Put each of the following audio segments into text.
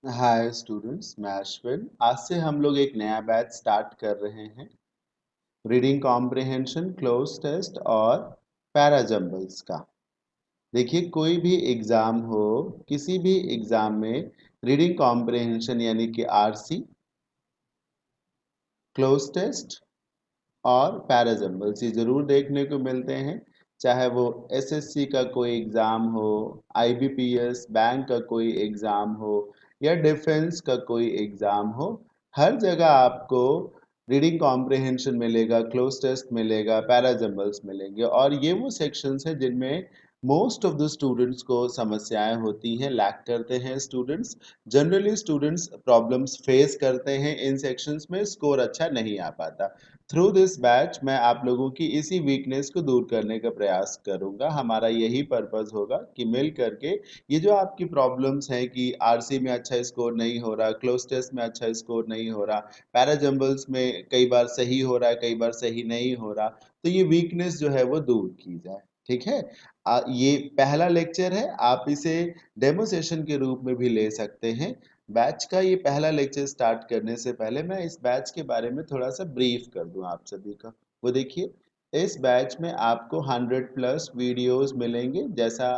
Hi students, मैं अश्विन। आज से हम लोग एक नया बैच स्टार्ट कर रहे हैं। रीडिंग कॉम्प्रिहेंशन, क्लोज टेस्ट और पैराजम्बल्स का। देखिए, कोई भी एग्ज़ाम हो, किसी भी एग्ज़ाम में रीडिंग कॉम्प्रिहेंशन यानी कि आरसी, क्लोज टेस्ट और पैराजम्बल्स ये ज़रूर देखने को मिलते हैं। चाहे वो एसएससी का कोई एग्ज़ाम हो, आईबीपीएस बैंक का कोई एग्ज़ाम हो या डिफेंस का कोई एग्ज़ाम हो, हर जगह आपको रीडिंग कॉम्प्रिहेंशन मिलेगा, क्लोज टेस्ट मिलेगा, पैराजम्बल्स मिलेंगे। और ये वो सेक्शंस हैं जिनमें मोस्ट ऑफ द स्टूडेंट्स को समस्याएं होती हैं, लैक करते हैं students. Generally students problems face करते हैं इन सेक्शंस में, स्कोर अच्छा नहीं आ पाता। थ्रू दिस बैच मैं आप लोगों की इसी वीकनेस को दूर करने का प्रयास करूंगा। हमारा यही पर्पस होगा कि मिल करके ये जो आपकी प्रॉब्लम्स हैं कि आरसी में अच्छा स्कोर नहीं हो रहा, क्लोज टेस्ट में अच्छा स्कोर नहीं हो रहा, पैराजम्बल्स में कई बार सही हो रहा है, कई बार सही नहीं हो रहा, तो ये वीकनेस जो है वो दूर की जाए। ठीक है। ये पहला लेक्चर है, आप इसे डेमो सेशन के रूप में भी ले सकते हैं। बैच का ये पहला लेक्चर स्टार्ट करने से पहले मैं इस बैच के बारे में थोड़ा सा ब्रीफ कर दूं आप सभी का। वो देखिए, इस बैच में आपको 100+ वीडियोस मिलेंगे। जैसा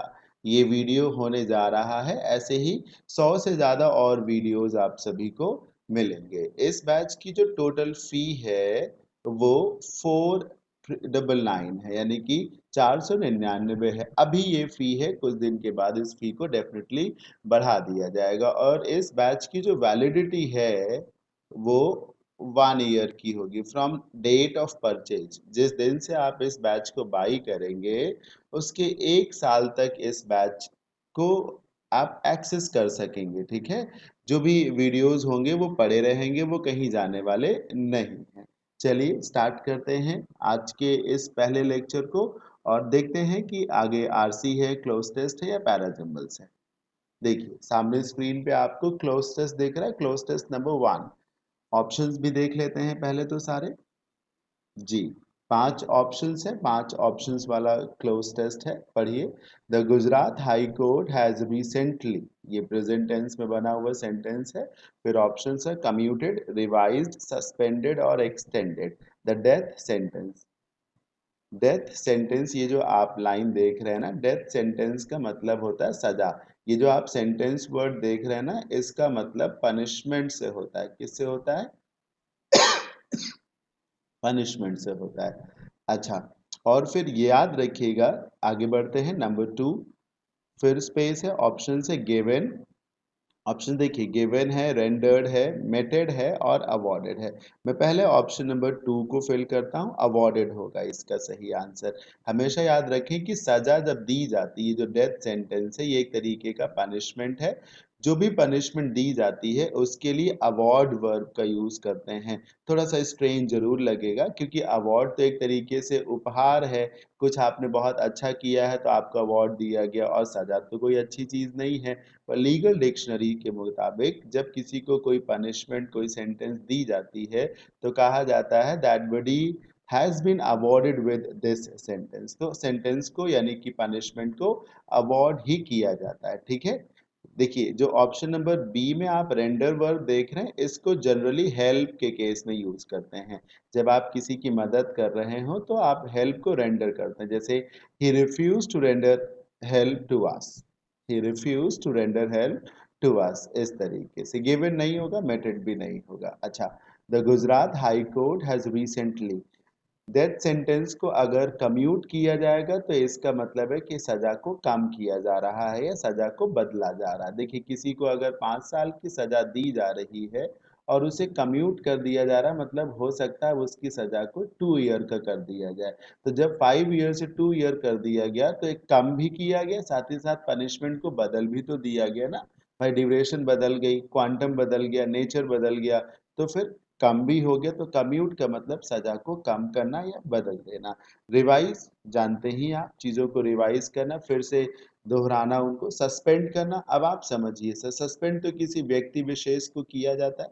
ये वीडियो होने जा रहा है, ऐसे ही 100 से ज़्यादा और वीडियोस आप सभी को मिलेंगे। इस बैच की जो टोटल फी है वो 499 है, यानी कि 499 है। अभी ये फी है, कुछ दिन के बाद इस फी को डेफिनेटली बढ़ा दिया जाएगा। और इस बैच की जो वैलिडिटी है वो 1 ईयर की होगी फ्रॉम डेट ऑफ परचेज। जिस दिन से आप इस बैच को बाई करेंगे उसके 1 साल तक इस बैच को आप एक्सेस कर सकेंगे। ठीक है। जो भी वीडियोस होंगे वो पड़े रहेंगे, वो कहीं जाने वाले नहीं हैं। चलिए स्टार्ट करते हैं आज के इस पहले लेक्चर को और देखते हैं कि आगे आरसी है, क्लोज टेस्ट है या पैराजम्बल्स है। देखिए, सामने स्क्रीन पे आपको क्लोज टेस्ट दिख रहा है, क्लोज टेस्ट नंबर 1। ऑप्शंस भी देख लेते हैं पहले तो सारे। जी, 5 ऑप्शंस है, 5 ऑप्शंस वाला क्लोज टेस्ट है। पढ़िए। The Gujarat high court has recently, ये प्रेजेंट टेंस में बना हुआ सेंटेंस है। फिर ऑप्शंस है कम्यूटेड, रिवाइज्ड, सस्पेंडेड और extended the death sentence. Death sentence, ये जो आप लाइन देख रहे हैं ना, डेथ सेंटेंस का मतलब होता है सजा। ये जो आप सेंटेंस वर्ड देख रहे हैं ना, इसका मतलब पनिशमेंट से होता है। किससे होता है? पनिशमेंट से होता है। अच्छा, और फिर ये याद रखिएगा। आगे बढ़ते हैं, नंबर 2। फिर स्पेस है, ऑप्शन से गिवन। ऑप्शन देखिए, गिवन है, रेंडर्ड है, मेटेड है और अवॉर्डेड है। मैं पहले ऑप्शन नंबर 2 को फिल करता हूं, अवॉर्डेड होगा इसका सही आंसर। हमेशा याद रखें कि सजा जब दी जाती है, जो डेथ सेंटेंस है, ये एक तरीके का पनिशमेंट है। जो भी पनिशमेंट दी जाती है उसके लिए अवॉर्ड वर्ब का यूज करते हैं। थोड़ा सा स्ट्रेंज जरूर लगेगा क्योंकि अवॉर्ड तो एक तरीके से उपहार है। कुछ आपने बहुत अच्छा किया है तो आपको अवार्ड दिया गया, और सजा तो कोई अच्छी चीज नहीं है। पर लीगल डिक्शनरी के मुताबिक जब किसी को कोई पनिशमेंट, कोई सेंटेंस दी जाती है तो कहा जाता है that body has been awarded with this sentence. तो सेंटेंस को यानी कि पनिशमेंट को अवॉर्ड ही किया जाता है। ठीक है। देखिए, जो ऑप्शन नंबर बी में आप रेंडर वर्ब देख रहे हैं, इसको जनरली हेल्प के केस में यूज करते हैं। जब आप किसी की मदद कर रहे हो तो आप हेल्प को रेंडर करते हैं। जैसे ही refuse to render help to us, he refused to render help to us। इस तरीके से गिवन नहीं होगा, मेटेड भी नहीं होगा। अच्छा, the Gujarat high court has recently, death sentence को अगर कम्यूट किया जाएगा तो इसका मतलब है कि सजा को कम किया जा रहा है या सजा को बदला जा रहा है। देखिए, किसी को अगर 5 साल की सजा दी जा रही है और उसे कम्यूट कर दिया जा रहा है, मतलब हो सकता है उसकी सजा को 2 ईयर का कर दिया जाए। तो जब 5 ईयर से 2 ईयर कर दिया गया तो एक कम भी किया गया, साथ ही साथ पनिशमेंट को बदल भी तो दिया गया ना भाई। ड्यूरेशन बदल गई, क्वांटम बदल गया, नेचर बदल गया, तो फिर कम भी हो गया। तो कम्यूट का मतलब सजा को कम करना या बदल देना। रिवाइज जानते ही आप, चीजों को रिवाइज करना, फिर से दोहराना उनको। सस्पेंड करना, अब आप समझिए, सस्पेंड तो किसी व्यक्ति विशेष को किया जाता है।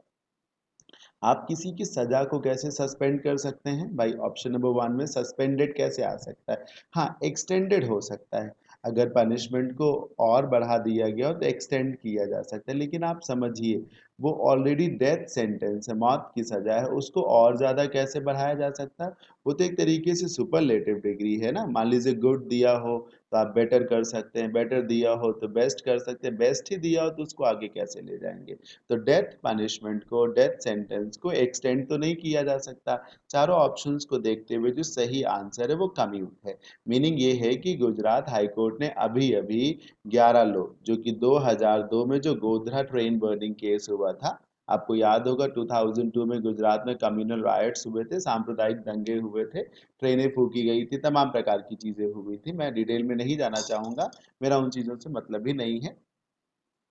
आप किसी की सजा को कैसे सस्पेंड कर सकते हैं भाई? ऑप्शन नंबर 1 में सस्पेंडेड कैसे आ सकता है? हाँ, एक्सटेंडेड हो सकता है। अगर पनिशमेंट को और बढ़ा दिया गया हो तो एक्सटेंड किया जा सकता है, लेकिन आप समझिए वो ऑलरेडी डेथ सेंटेंस है, मौत की सजा है, उसको और ज़्यादा कैसे बढ़ाया जा सकता है? वो तो एक तरीके से सुपरलेटिव डिग्री है ना। मान लीजिए गुड दिया हो तो आप बेटर कर सकते हैं, बेटर दिया हो तो बेस्ट कर सकते हैं, बेस्ट ही दिया हो तो उसको आगे कैसे ले जाएंगे? तो डेथ पनिशमेंट को, डेथ सेंटेंस को एक्सटेंड तो नहीं किया जा सकता। चारों ऑप्शंस को देखते हुए जो सही आंसर है वो कम्यूट है। मीनिंग ये है कि गुजरात हाई कोर्ट ने अभी अभी 11 लोग, जो कि 2002 में जो गोधरा ट्रेन बर्निंग केस हुआ था, आपको याद होगा 2002 में गुजरात में कम्युनल राइट्स हुए थे, सांप्रदायिक दंगे हुए थे, ट्रेनें फूकी गई थी, तमाम प्रकार की चीजें हुई थी। मैं डिटेल में नहीं जाना चाहूंगा, मेरा उन चीजों से मतलब ही नहीं है।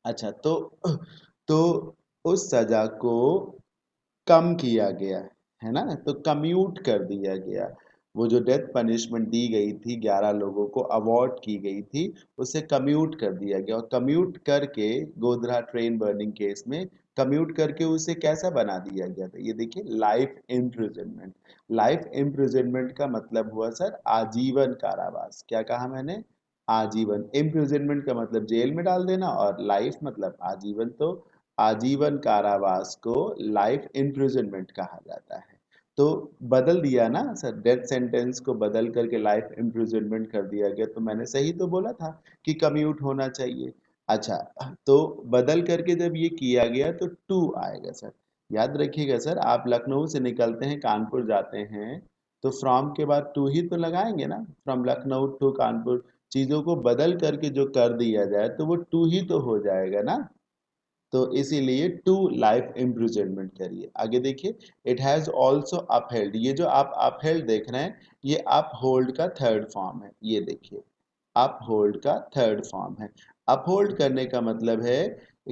अच्छा, तो उस सजा को कम किया गया है ना, तो कम्यूट कर दिया गया। वो जो डेथ पनिशमेंट दी गई थी, 11 लोगों को अवॉर्ड की गई थी, उसे कम्यूट कर दिया गया। और कम्यूट करके गोधरा ट्रेन बर्निंग केस में कम्यूट करके उसे कैसा बना दिया गया था, ये देखिए, लाइफ इम्प्रिजनमेंट। लाइफ इम्प्रिजनमेंट का मतलब हुआ सर आजीवन कारावास। क्या कहा मैंने? आजीवन। इम्प्रिजनमेंट का मतलब जेल में डाल देना, और लाइफ मतलब आजीवन। तो आजीवन कारावास को लाइफ इम्प्रिजनमेंट कहा जाता है। तो बदल दिया ना सर, डेथ सेंटेंस को बदल करके लाइफ इम्प्रिजनमेंट कर दिया गया। तो मैंने सही तो बोला था कि कम्यूट होना चाहिए। अच्छा, तो बदल करके जब ये किया गया तो टू आएगा सर। याद रखिएगा सर, आप लखनऊ से निकलते हैं, कानपुर जाते हैं, तो फ्रॉम के बाद टू ही तो लगाएंगे ना। फ्रॉम लखनऊ टू कानपुर, चीजों को बदल करके जो कर दिया जाए तो वो टू ही तो हो जाएगा ना। तो इसीलिए टू लाइफ इम्प्रिजनमेंट करिए। आगे देखिए, इट हैज ऑल्सो अपहेल्ड। ये जो आप अपहेल्ड देख रहे हैं, ये अपहोल्ड का थर्ड फॉर्म है। ये देखिए, अपहोल्ड का थर्ड फॉर्म है। अपहोल्ड करने का मतलब है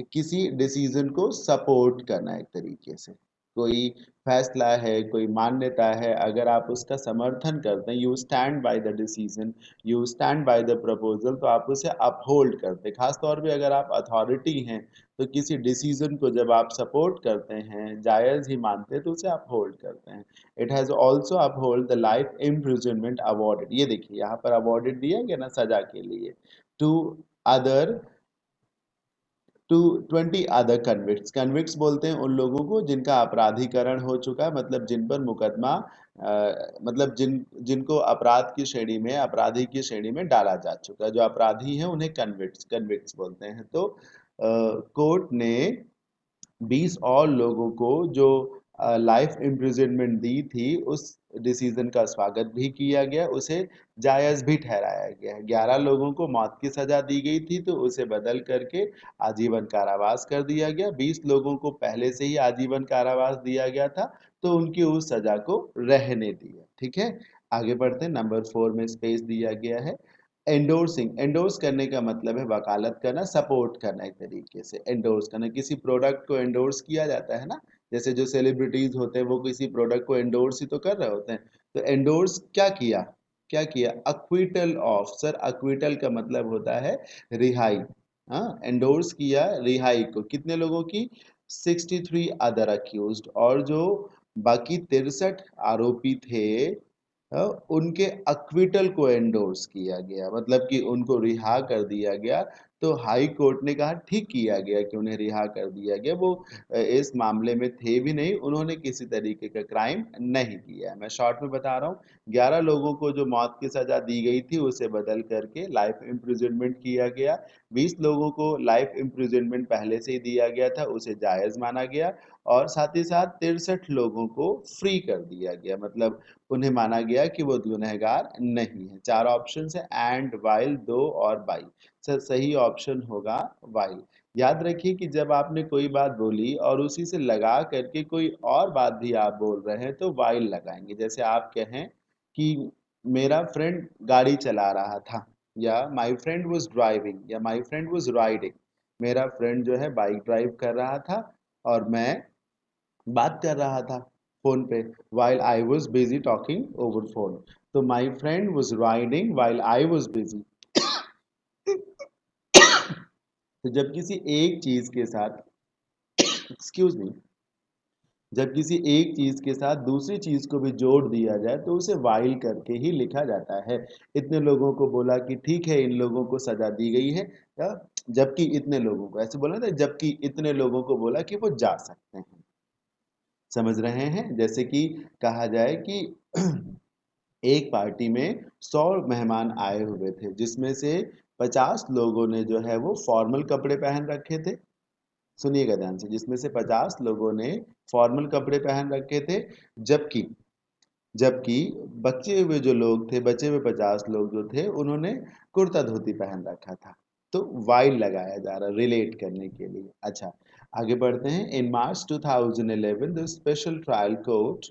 किसी डिसीजन को सपोर्ट करना एक तरीके से। कोई फैसला है, कोई मान्यता है, अगर आप उसका समर्थन करते हैं, you stand by the decision, you stand by the proposal, तो आप उसे अपहोल्ड करते हैं। खासतौर पे अगर आप अथॉरिटी हैं तो किसी डिसीजन को जब आप सपोर्ट करते हैं, जायज ही मानते हैं, तो उसे अपहोल्ड करते हैं। It has also uphold the life imprisonment awarded. ये देखिए, यहाँ पर अवॉर्डेड दिया गया ना सजा के लिए, to other, to 20 other convicts. Convicts बोलते हैं उन लोगों को जिनका अपराधीकरण हो चुका है, मतलब जिन पर मुकदमा मतलब जिनको अपराध की श्रेणी में, अपराधी की श्रेणी में डाला जा चुका है, जो अपराधी हैं उन्हें कन्विक्ट्स कन्विक्ट्स बोलते हैं। तो कोर्ट ने 20 और लोगों को जो लाइफ इम्प्रिजनमेंट दी थी, उस डिसीजन का स्वागत भी किया गया, उसे जायज भी ठहराया गया। 11 लोगों को मौत की सजा दी गई थी, तो उसे बदल करके आजीवन कारावास कर दिया गया। 20 लोगों को पहले से ही आजीवन कारावास दिया गया था, तो उनकी उस सजा को रहने दिया। ठीक है, आगे बढ़ते हैं। नंबर 4 में स्पेस दिया गया है एंडोर्सिंग। एंडोर्स करने का मतलब है वकालत करना, सपोर्ट करना। एक तरीके से एंडोर्स करना, किसी प्रोडक्ट को एंडोर्स किया जाता है ना, जैसे जो सेलिब्रिटीज होते हैं वो किसी प्रोडक्ट को एंडोर्स ही तो कर रहे होते हैं। तो एंडोर्स क्या किया, क्या किया? Acquittal of. सर अक्विटल का मतलब होता है रिहाई। हाँ, एंडोर्स किया रिहाई को, कितने लोगों की? 63 अदर अक्यूज्ड। और जो बाकी 63 आरोपी थे, उनके अक्विटल को एंडोर्स किया गया, मतलब कि उनको रिहा कर दिया गया। तो हाई कोर्ट ने कहा ठीक किया गया कि उन्हें रिहा कर दिया गया। वो इस मामले में थे भी नहीं, उन्होंने किसी तरीके का क्राइम नहीं किया है। मैं शॉर्ट में बता रहा हूँ, 11 लोगों को जो मौत की सजा दी गई थी उसे बदल करके लाइफ इम्प्रिजनमेंट किया गया। 20 लोगों को लाइफ इम्प्रिजनमेंट पहले से ही दिया गया था, उसे जायज माना गया। और साथ ही साथ 63 लोगों को फ्री कर दिया गया, मतलब उन्हें माना गया कि वो गुनहगार नहीं है। चार ऑप्शन है, एंड, वाइल, दो और बाई। सर सही ऑप्शन होगा वाइल। याद रखिए कि जब आपने कोई बात बोली और उसी से लगा करके कोई और बात भी आप बोल रहे हैं तो वाइल लगाएंगे। जैसे आप कहें कि मेरा फ्रेंड गाड़ी चला रहा था, या माई फ्रेंड वॉज ड्राइविंग, या माई फ्रेंड वॉज राइडिंग। मेरा फ्रेंड जो है बाइक ड्राइव कर रहा था और मैं बात कर रहा था फोन पे, while I was busy talking over phone। तो my friend was riding while I was busy। तो जब किसी एक चीज के साथ, एक्सक्यूज मी, जब किसी एक चीज के साथ दूसरी चीज को भी जोड़ दिया जाए तो उसे वाइल करके ही लिखा जाता है। इतने लोगों को बोला कि ठीक है इन लोगों को सजा दी गई है, या जबकि इतने लोगों को, ऐसे बोला था, जबकि इतने लोगों को बोला कि वो जा सकते हैं। समझ रहे हैं? जैसे कि कहा जाए कि एक पार्टी में 100 मेहमान आए हुए थे, जिसमें से 50 लोगों ने जो है वो फॉर्मल कपड़े पहन रखे थे। सुनिएगा ध्यान से, जिसमें से 50 लोगों ने फॉर्मल कपड़े पहन रखे थे, जबकि जबकि बचे हुए 50 लोग जो थे उन्होंने कुर्ता धोती पहन रखा था। तो वाइल लगाया जा रहा रिलेट करने के लिए। अच्छा, आगे बढ़ते हैं। In March 2011 the special trial court,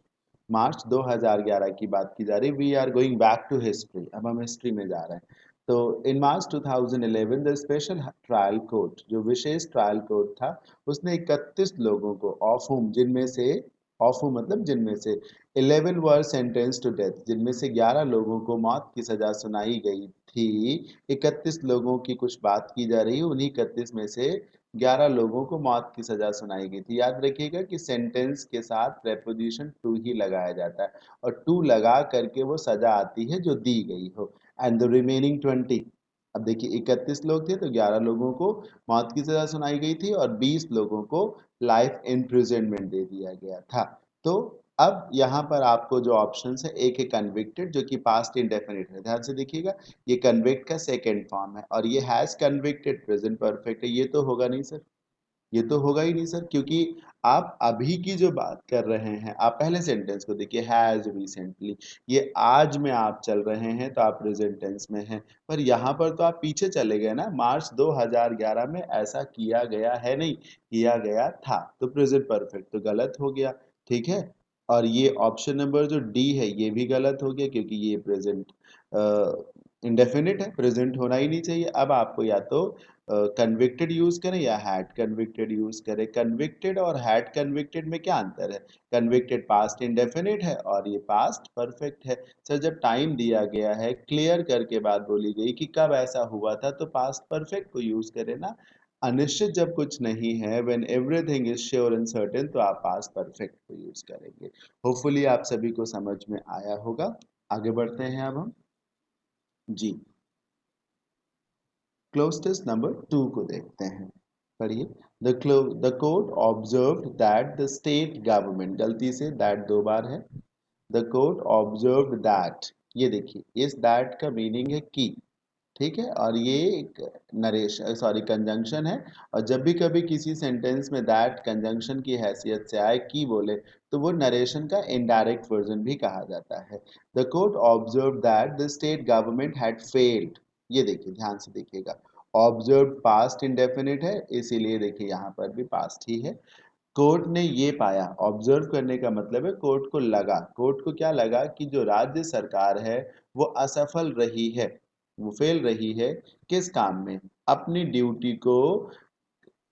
मार्च 2011 की बात की जा रही। We are going back to history, अब हम हिस्ट्री में जा रहे हैं। तो in March 2011 the special trial court, जो विशेष ट्रायल कोर्ट था, उसने 31 लोगों को, ऑफ हुम, जिनमें से, ऑफ हुम मतलब जिनमें से 11 वर सेंटेंस टू डेथ, जिनमें से 11 लोगों को मौत की सजा सुनाई गई थी। 31 लोगों की कुछ बात की जा रही है, उन्हीं 31 में से 11 लोगों को मौत की सजा सुनाई गई थी। याद रखिएगा कि सेंटेंस के साथ प्रेपोजिशन टू ही लगाया जाता है, और टू लगा करके वो सजा आती है जो दी गई हो। एंड द रिमेनिंग 20, अब देखिए 31 लोग थे तो 11 लोगों को मौत की सजा सुनाई गई थी और 20 लोगों को लाइफ इम्प्रिजनमेंट दे दिया गया था। तो अब यहाँ पर आपको जो ऑप्शन है, एक है कन्विक्टेड, जो कि पास्ट इंडेफिनिट है। ध्यान से देखिएगा, ये कन्विक्ट का सेकेंड फॉर्म है, और ये हैज कन्विक्टेड प्रेजेंट परफेक्ट है। ये तो होगा नहीं सर, ये तो होगा ही नहीं सर, क्योंकि आप अभी की जो बात कर रहे हैं, आप पहले सेंटेंस को देखिए, हैज रिसेंटली, ये आज में आप चल रहे हैं तो आप प्रेजेंट टेंस में हैं। पर यहाँ पर तो आप पीछे चले गए ना, मार्च 2011 में ऐसा किया गया है नहीं, किया गया था, तो प्रेजेंट परफेक्ट तो गलत हो गया। ठीक है, और ये ऑप्शन नंबर जो डी है ये भी गलत हो गया, क्योंकि ये प्रेजेंट इंडेफिनिट है, प्रेजेंट होना ही नहीं चाहिए। अब आपको या तो कन्विक्टेड यूज करें या हैड कन्विक्टेड यूज करें। कन्विक्टेड और हैड कन्विक्टेड में क्या अंतर है? कन्विक्टेड पास्ट इंडेफिनिट है और ये पास्ट परफेक्ट है। सर जब टाइम दिया गया है, क्लियर करके बात बोली गई कि कब ऐसा हुआ था, तो पास्ट परफेक्ट को यूज करें ना। अनिश्चित जब कुछ नहीं है, when everything is sure and certain, तो आप पास्ट परफेक्ट को यूज करेंगे। होपफुली आप सभी को समझ में आया होगा। आगे बढ़ते हैं अब हम जी क्लोज टेस्ट नंबर 2 को देखते हैं। पढ़िए। The court observed that the state government, गलती से दैट 2 बार है। द कोर्ट ऑब्जर्व्ड दैट, ये देखिए इस दैट का मीनिंग है की, ठीक है, और ये एक नरेशन, सॉरी कंजंक्शन है। और जब भी कभी किसी सेंटेंस में दैट कंजंक्शन की हैसियत से आए, की बोले, तो वो नरेशन का इनडायरेक्ट वर्जन भी कहा जाता है। The court observe that the state government had failed, ये देखिए ध्यान से देखिएगा, ऑब्जर्व पास्ट इंडेफिनिट है, इसीलिए देखिए यहाँ पर भी पास्ट ही है। कोर्ट ने ये पाया, ऑब्जर्व करने का मतलब है कोर्ट को लगा, कोर्ट को क्या लगा कि जो राज्य सरकार है वो असफल रही है, वो फेल रही है, किस काम में? अपनी ड्यूटी को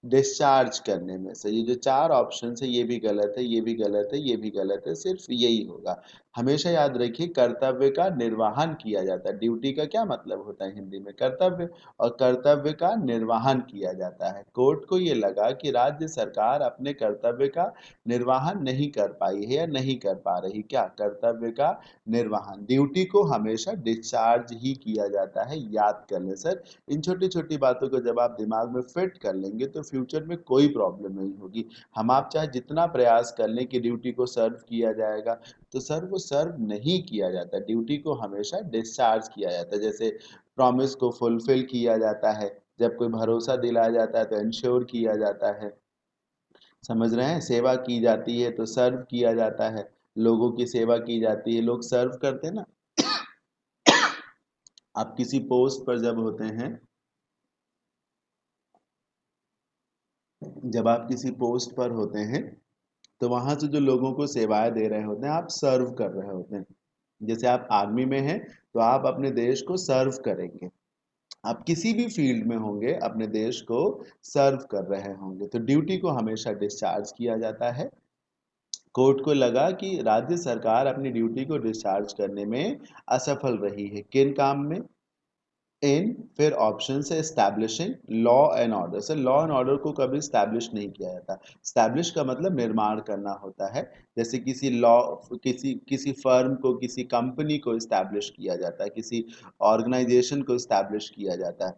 डिस्चार्ज करने में से। ये जो 4 ऑप्शन है ये भी गलत है, ये भी गलत है, ये भी गलत है, सिर्फ यही होगा। हमेशा याद रखिए कर्तव्य का निर्वहन किया जाता है। ड्यूटी का क्या मतलब होता है हिंदी में? कर्तव्य, और कर्तव्य का निर्वहन किया जाता है। कोर्ट को ये लगा कि राज्य सरकार अपने कर्तव्य का निर्वहन नहीं कर पाई है या नहीं कर पा रही। क्या? कर्तव्य का निर्वहन। ड्यूटी को हमेशा डिस्चार्ज ही किया जाता है, याद कर लें सर। इन छोटी छोटी बातों को जब आप दिमाग में फिट कर लेंगे तो फ्यूचर में कोई प्रॉब्लम नहीं होगी। हम आप चाहे जितना प्रयास कर लें कि ड्यूटी को सर्व किया जाएगा, तो सर वो सर्व नहीं किया जाता, ड्यूटी को हमेशा डिस्चार्ज किया जाता है। जैसे प्रॉमिस को फुलफिल किया जाता है, जब कोई भरोसा दिलाया जाता है तो इंश्योर किया जाता है। समझ रहे हैं? सेवा की जाती है तो सर्व किया जाता है, लोगों की सेवा की जाती है, लोग सर्व करते हैं ना। आप किसी पोस्ट पर जब होते हैं, जब आप किसी पोस्ट पर होते हैं, तो वहां से जो लोगों को सेवाएं दे रहे होते हैं, आप सर्व कर रहे होते हैं। जैसे आप आर्मी में हैं तो आप अपने देश को सर्व करेंगे, आप किसी भी फील्ड में होंगे अपने देश को सर्व कर रहे होंगे, तो ड्यूटी को हमेशा डिस्चार्ज किया जाता है। कोर्ट को लगा कि राज्य सरकार अपनी ड्यूटी को डिस्चार्ज करने में असफल रही है, किन काम में? इन फिर ऑप्शन से establishing law and order. Sir law and order को कभी एस्टैब्लिश नहीं किया जाता। एस्टैब्लिश का मतलब निर्माण करना होता है। जैसे किसी लॉ, किसी किसी फर्म को, किसी कंपनी को एस्टैब्लिश किया जाता है, किसी ऑर्गेनाइजेशन को एस्टैब्लिश किया जाता है।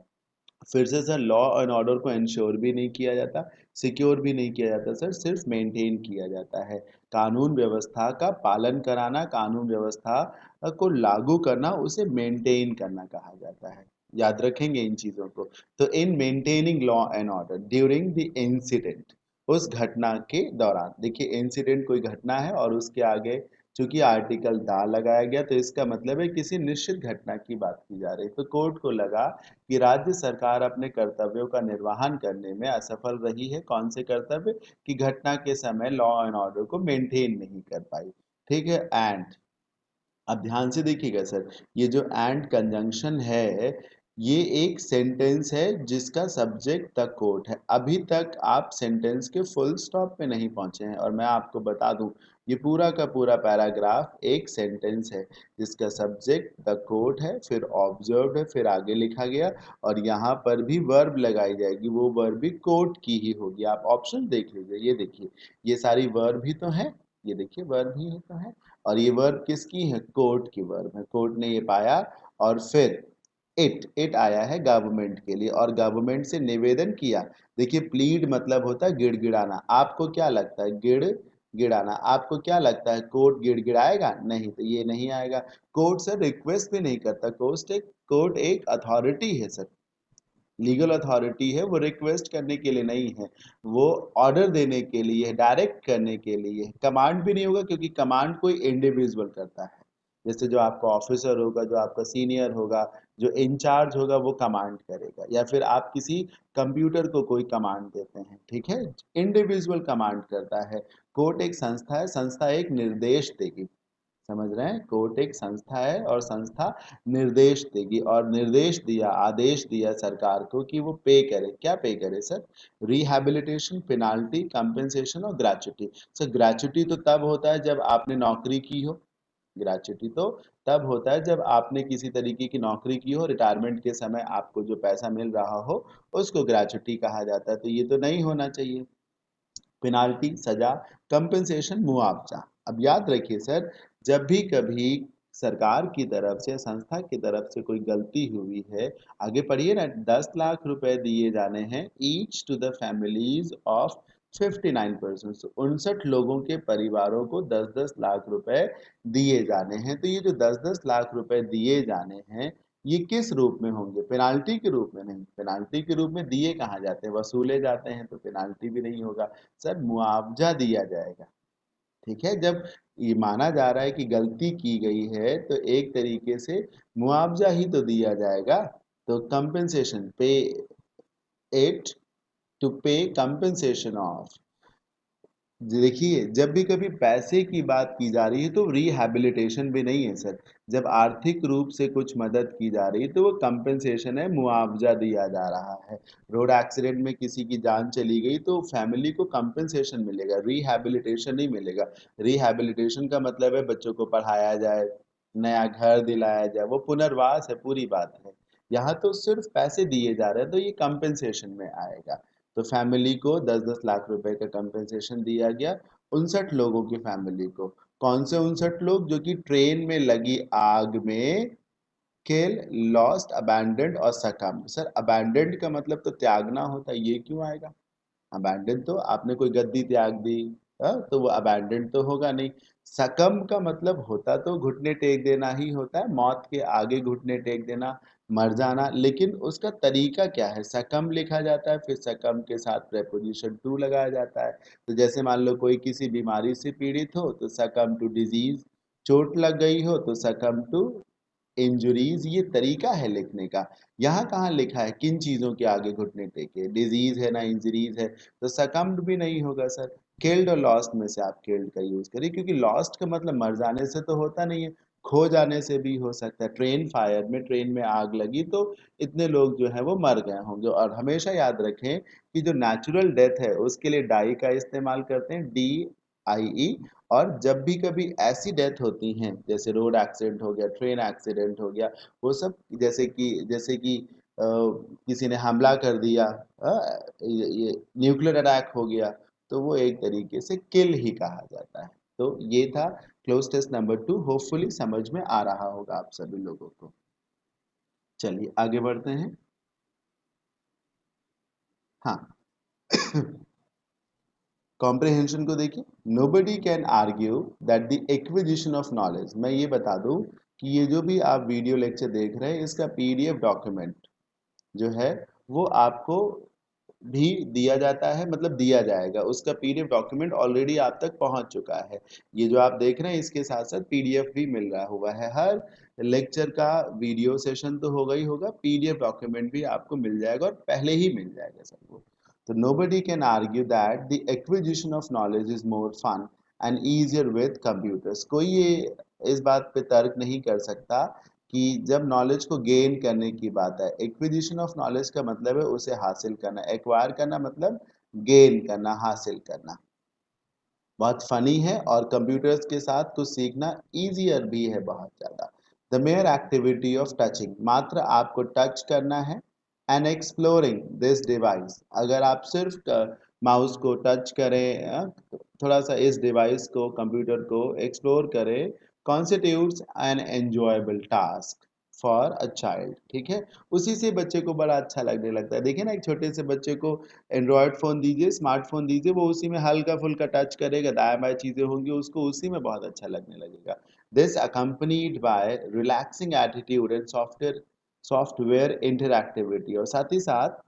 फिर से सर लॉ एंड ऑर्डर को इंश्योर भी नहीं किया जाता, सिक्योर भी नहीं किया जाता सर, सिर्फ मेंटेन किया जाता है। कानून व्यवस्था का पालन कराना, कानून व्यवस्था को लागू करना, उसे मेंटेन करना कहा जाता है। याद रखेंगे इन चीजों को। तो in maintaining law and order during the incident, उस घटना के दौरान। देखिए इंसिडेंट कोई घटना है और उसके आगे चूंकि आर्टिकल दा लगाया गया, तो इसका मतलब है किसी निश्चित घटना की बात की जा रही है। तो कोर्ट को लगा कि राज्य सरकार अपने कर्तव्यों का निर्वहन करने में असफल रही है। कौन से कर्तव्य? कि घटना के समय लॉ एंड ऑर्डर को मेंटेन नहीं कर पाई। ठीक है। एंड अब ध्यान से देखिएगा सर, ये जो एंड कंजंक्शन है, ये एक सेंटेंस है जिसका सब्जेक्ट द कोर्ट है। अभी तक आप सेंटेंस के फुल स्टॉप पे नहीं पहुंचे हैं, और मैं आपको बता दूं ये पूरा का पूरा पैराग्राफ एक सेंटेंस है जिसका सब्जेक्ट द कोर्ट है, फिर ऑब्जर्व्ड है, फिर आगे लिखा गया, और यहाँ पर भी वर्ब लगाई जाएगी, वो वर्ब भी कोर्ट की ही होगी। आप ऑप्शन देख लीजिए, ये देखिए ये सारी वर्ब ही तो है, ये देखिए वर्ब ही तो है, और ये वर्ब किसकी है? कोर्ट की वर्ब है। कोर्ट ने ये पाया, और फिर इट आया है गवर्नमेंट के लिए, और गवर्नमेंट से निवेदन किया। देखिए प्लीड मतलब होता है गिड़गिड़ाना। आपको क्या लगता है? गिड़ाना। आपको क्या लगता है कोर्ट गिड़गिड़ाएगा? नहीं, तो ये नहीं आएगा। कोर्ट सर रिक्वेस्ट भी नहीं करता। कोर्ट एक अथॉरिटी है सर, लीगल अथॉरिटी है, वो रिक्वेस्ट करने के लिए नहीं है, वो ऑर्डर देने के लिए है, डायरेक्ट करने के लिए है। कमांड भी नहीं होगा, क्योंकि कमांड कोई इंडिविजुअल करता है। जैसे जो आपका ऑफिसर होगा, जो आपका सीनियर होगा, जो इंचार्ज होगा, वो कमांड करेगा, या फिर आप किसी कंप्यूटर को कोई कमांड देते हैं। ठीक है, इंडिविजुअल कमांड करता है। कोर्ट एक संस्था है, संस्था एक निर्देश देगी। समझ रहे हैं? कोर्ट एक संस्था है, और संस्था निर्देश देगी, और निर्देश दिया, आदेश दिया सरकार को कि वो पे करे। क्या पे करे सर? रिहैबिलिटेशन, पेनाल्टी, कंपेंसेशन और ग्रेच्युटी। सर ग्रेच्युटी तो तब होता है जब आपने नौकरी की हो। ग्रेच्युटी तो तब होता है जब आपने किसी तरीके की नौकरी की हो, रिटायरमेंट के समय आपको जो पैसा मिल रहा हो, उसको ग्रेच्युटी कहा जाता है। तो ये तो नहीं होना चाहिए। पेनाल्टी सजा, कंपेंसेशन मुआवजा। अब याद रखिए सर, जब भी कभी सरकार की तरफ से, संस्था की तरफ से कोई गलती हुई है, आगे पढ़िए ना, 10 लाख रुपए दिए जाने हैं each to the families of 59 person. 59 लोगों के परिवारों को 10-10 लाख रुपए दिए जाने हैं। तो ये जो 10-10 लाख रुपए दिए जाने हैं, ये किस रूप में होंगे? पेनाल्टी के रूप में नहीं। पेनाल्टी के रूप में दिए कहाँ जाते हैं? वसूले जाते हैं, तो पेनाल्टी भी नहीं होगा सर, मुआवजा दिया जाएगा। ठीक है, जब ये माना जा रहा है कि गलती की गई है, तो एक तरीके से मुआवजा ही तो दिया जाएगा। तो कंपेंसेशन, पे इट टू पे कंपेंसेशन ऑफ। देखिए जब भी कभी पैसे की बात की जा रही है, तो रिहैबिलिटेशन भी नहीं है सर। जब आर्थिक रूप से कुछ मदद की जा रही है, तो वो कंपेंसेशन है, मुआवजा दिया जा रहा है। रोड एक्सीडेंट में किसी की जान चली गई, तो फैमिली को कंपेंसेशन मिलेगा, रिहैबिलिटेशन नहीं मिलेगा। रिहैबिलिटेशन का मतलब है बच्चों को पढ़ाया जाए, नया घर दिलाया जाए, वो पुनर्वास है, पूरी बात है। यहाँ तो सिर्फ पैसे दिए जा रहे हैं, तो ये कंपेंसेशन में आएगा। तो फैमिली को 10-10 लाख रुपए का कंपेंसेशन दिया गया 59 लोगों की फैमिली को। कौन से 59 लोग? जो कि ट्रेन में लगी आग में किल, लॉस्ट, अबैंडन्ड और सकम। सर अबैंडन्ड का मतलब तो त्यागना होता है, ये क्यों आएगा? अबैंडन तो आपने कोई गद्दी त्याग दी, तो वो अबैंडन तो होगा नहीं। सकम का मतलब होता तो घुटने टेक देना ही होता है, मौत के आगे घुटने टेक देना, मर जाना। लेकिन उसका तरीका क्या है? सकम लिखा जाता है, फिर सकम के साथ प्रेपोजिशन टू लगाया जाता है। तो जैसे मान लो कोई किसी बीमारी से पीड़ित हो, तो सकम टू डिजीज। चोट लग गई हो, तो सकम टू इंजुरीज। ये तरीका है लिखने का। यहाँ कहाँ लिखा है किन चीजों के आगे घुटने टेके? डिजीज है ना इंजरीज है, तो सकम्ड भी नहीं होगा सर। किल्ड और लॉस्ट में से आप किल्ड का यूज करिए, क्योंकि लॉस्ट का मतलब मर जाने से तो होता नहीं है, खो जाने से भी हो सकता है। ट्रेन फायर में, ट्रेन में आग लगी, तो इतने लोग जो है वो मर गए होंगे। और हमेशा याद रखें कि जो नेचुरल डेथ है, उसके लिए डाई का इस्तेमाल करते हैं, आई और जब भी कभी ऐसी डेथ होती हैं जैसे रोड एक्सीडेंट हो गया, ट्रेन एक्सीडेंट हो गया, वो सब जैसे कि किसी ने हमला कर दिया, ये न्यूक्लियर अटैक हो गया, तो वो एक तरीके से किल ही कहा जाता है। तो ये था क्लोज टेस्ट नंबर 2। होपफुली समझ में आ रहा होगा आप सभी लोगों को। चलिए आगे बढ़ते हैं। हाँ कॉम्प्रिहेंशन को देखिए। Nobody can argue that the acquisition of knowledge, मैं ये बता दूं कि ये जो भी आप वीडियो लेक्चर देख रहे हैं इसका पीडीएफ डॉक्यूमेंट जो है वो आपको भी दिया जाता है, मतलब दिया जाएगा, उसका पीडीएफ डॉक्यूमेंट ऑलरेडी आप तक पहुंच चुका है। ये जो आप देख रहे हैं इसके साथ साथ पीडीएफ भी मिल रहा हुआ है। हर लेक्चर का वीडियो सेशन तो होगा ही होगा, पीडीएफ डॉक्यूमेंट भी आपको मिल जाएगा और पहले ही मिल जाएगा सबको। तो nobody can argue that the acquisition of knowledge is more fun and easier with computers। कोई ये इस बात पे तर्क नहीं कर सकता कि जब नॉलेज को गेन करने की बात है, एक्विजिशन ऑफ नॉलेज का मतलब है उसे हासिल करना, एक्वायर करना मतलब गेन करना, हासिल करना, बहुत फनी है और कंप्यूटर्स के साथ कुछ सीखना इजियर भी है बहुत ज़्यादा। The mayor activity of touching, मात्र आपको टच करना है, एंड एक्सप्लोरिंग दिस डिवाइस, अगर आप सिर्फ माउस को टच करें, थोड़ा सा इस डिवाइस को, कंप्यूटर को एक्सप्लोर करें, constitutes an enjoyable task for a child. ठीक है, उसी से बच्चे को बड़ा अच्छा लगने लगता है। देखिए ना, एक छोटे से बच्चे को एंड्रॉयड फ़ोन दीजिए, स्मार्टफ़ोन दीजिए, वो उसी में हल्का-फुल्का टच करेगा, दाएँ-बाएँ चीज़ें होंगी, उसको उसी में बहुत अच्छा लगने लगेगा। This accompanied by relaxing attitude and software interactivity, और साथ ही साथ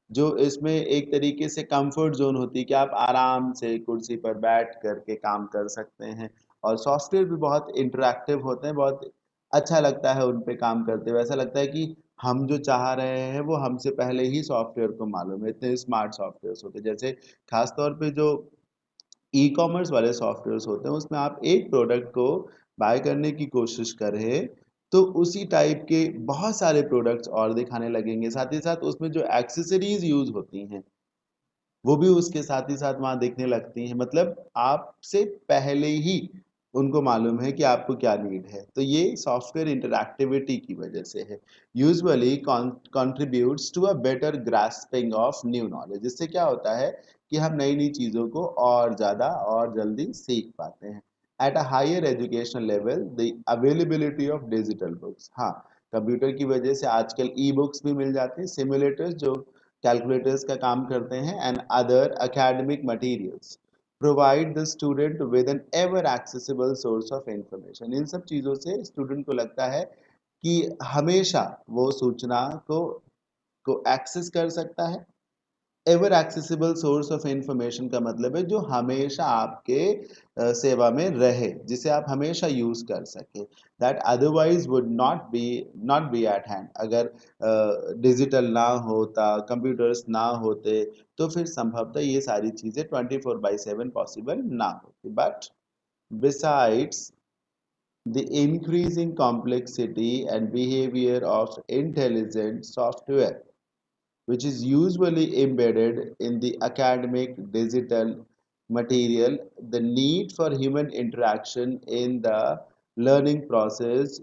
जो इसमें एक तरीके से कंफर्ट ज़ोन होती है कि आप आराम से कुर्सी पर बैठ कर के काम कर सकते हैं, और सॉफ्टवेयर भी बहुत इंटरैक्टिव होते हैं, बहुत अच्छा लगता है उन पे काम करते हुए। ऐसा लगता है कि हम जो चाह रहे हैं वो हमसे पहले ही सॉफ्टवेयर को मालूम है, इतने स्मार्ट सॉफ्टवेयर्स होते हैं। जैसे खास तौर पे जो ई कॉमर्स वाले सॉफ्टवेयर्स होते हैं उसमें आप एक प्रोडक्ट को बाय करने की कोशिश करें तो उसी टाइप के बहुत सारे प्रोडक्ट्स और दिखाने लगेंगे, साथ ही साथ उसमें जो एक्सेसरीज यूज होती हैं वो भी उसके साथ ही साथ वहाँ दिखने लगती हैं, मतलब आपसे पहले ही उनको मालूम है कि आपको क्या नीड है। तो ये सॉफ्टवेयर इंटरैक्टिविटी की वजह से है। Usually contributes to a better grasping of new knowledge, इससे क्या होता है कि हम नई नई चीज़ों को और ज़्यादा और जल्दी सीख पाते हैं। At a higher educational level the availability of digital books, हाँ कंप्यूटर की वजह से आजकल ई बुक्स भी मिल जाते हैं, सिमुलेटर्स जो कैलकुलेटर्स का काम करते हैं, and other academic materials provide the student with an ever accessible source of information. इन सब चीज़ों से स्टूडेंट को लगता है कि हमेशा वो सूचना को एक्सेस कर सकता है। Ever accessible source of information का मतलब है जो हमेशा आपके सेवा में रहे, जिसे आप हमेशा यूज कर सके, that otherwise would not be eight hand. अगर डिजिटल ना होता, कंप्यूटर्स ना होते, तो फिर संभवतः ये सारी चीजें 24/7 पॉसिबल ना होती। But besides the increasing complexity and behavior of intelligent software, which is usually embedded in the academic digital material, the need for human interaction in the learning process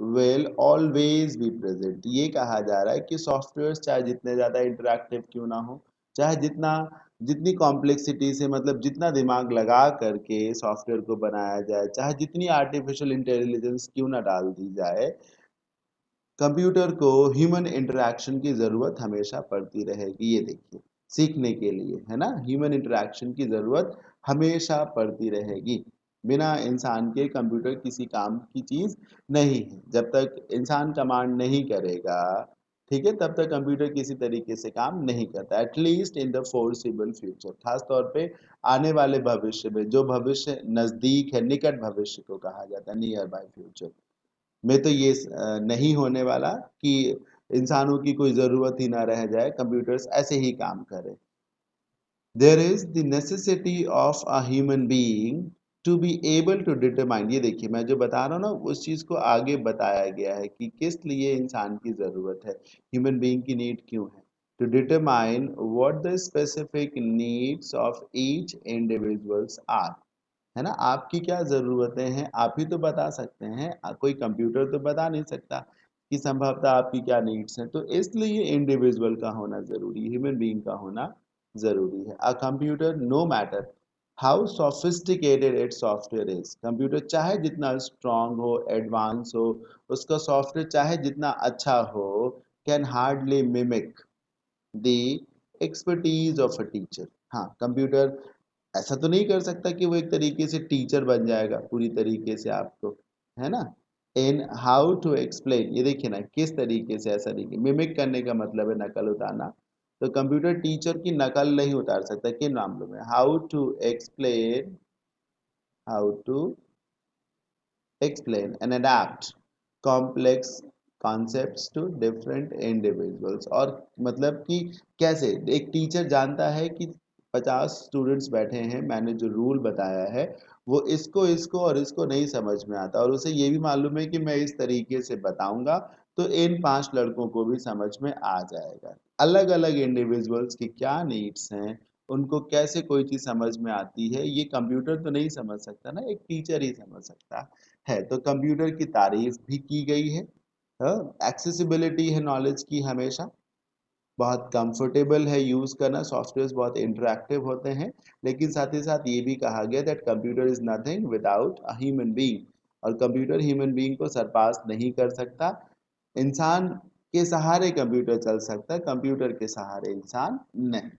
will always be present। ये कहा जा रहा है कि software चाहे जितने ज़्यादा interactive क्यों ना हो, चाहे जितनी कॉम्प्लेक्सिटी से, मतलब जितना दिमाग लगा करके सॉफ्टवेयर को बनाया जाए, चाहे जितनी आर्टिफिशियल इंटेलिजेंस क्यों ना डाल दी जाए, कंप्यूटर को ह्यूमन इंटरेक्शन की ज़रूरत हमेशा पड़ती रहेगी। ये देखिए, सीखने के लिए है ना, ह्यूमन इंटरेक्शन की ज़रूरत हमेशा पड़ती रहेगी। बिना इंसान के कंप्यूटर किसी काम की चीज़ नहीं है। जब तक इंसान कमांड नहीं करेगा, ठीक है, तब तक कंप्यूटर किसी तरीके से काम नहीं करता, at least in the forcible future. खास तौर पे आने वाले भविष्य में, जो भविष्य नज़दीक है, निकट भविष्य को कहा जाता है, नियर बाय फ्यूचर में, तो ये नहीं होने वाला कि इंसानों की कोई ज़रूरत ही ना रह जाए, कंप्यूटर्स ऐसे ही काम करें। There is the necessity of a human being to be able to determine, ये देखिए मैं जो बता रहा हूँ ना उस चीज़ को आगे बताया गया है कि किस लिए इंसान की ज़रूरत है, ह्यूमन बीइंग की नीड क्यों है, to determine what the specific needs of each individuals are. है ना, आपकी क्या ज़रूरतें हैं आप ही तो बता सकते हैं, कोई कंप्यूटर तो बता नहीं सकता कि संभवतः आपकी क्या नीड्स हैं। तो इसलिए इंडिविजुअल का होना ज़रूरी है, ह्यूमन बीइंग का होना ज़रूरी है। A computer no matter how sophisticated its software is, computer चाहे जितना स्ट्रांग हो, एडवांस हो, उसका सॉफ्टवेयर चाहे जितना अच्छा हो, can hardly mimic the expertise of a teacher. हाँ, कंप्यूटर ऐसा तो नहीं कर सकता कि वो एक तरीके से टीचर बन जाएगा पूरी तरीके से आपको, है ना। इन हाउ टू एक्सप्लेन, ये देखिए ना किस तरीके से, ऐसा नहीं, मिमिक करने का मतलब है नकल उतारना। तो कंप्यूटर टीचर की नकल नहीं उतार सकता किन मामलों में, how to explain and adapt complex concepts to different individuals। और मतलब कि कैसे एक टीचर जानता है कि 50 स्टूडेंट्स बैठे हैं, मैंने जो रूल बताया है वो इसको इसको और इसको नहीं समझ में आता, और उसे ये भी मालूम है कि मैं इस तरीके से बताऊंगा तो इन 5 लड़कों को भी समझ में आ जाएगा। अलग अलग इंडिविजुअल्स की क्या नीड्स हैं, उनको कैसे कोई चीज़ समझ में आती है, ये कंप्यूटर तो नहीं समझ सकता ना, एक टीचर ही समझ सकता है। तो कंप्यूटर की तारीफ भी की गई है। एक्सेसिबिलिटी है नॉलेज की हमेशा, बहुत कंफर्टेबल है यूज करना, सॉफ्टवेयर बहुत इंटरेक्टिव होते हैं। लेकिन साथ ही साथ ये भी कहा गया that computer is nothing without a human being, और कंप्यूटर ह्यूमन बीइंग को सरपास नहीं कर सकता। इंसान के सहारे कंप्यूटर चल सकता है, कंप्यूटर के सहारे इंसान नहीं।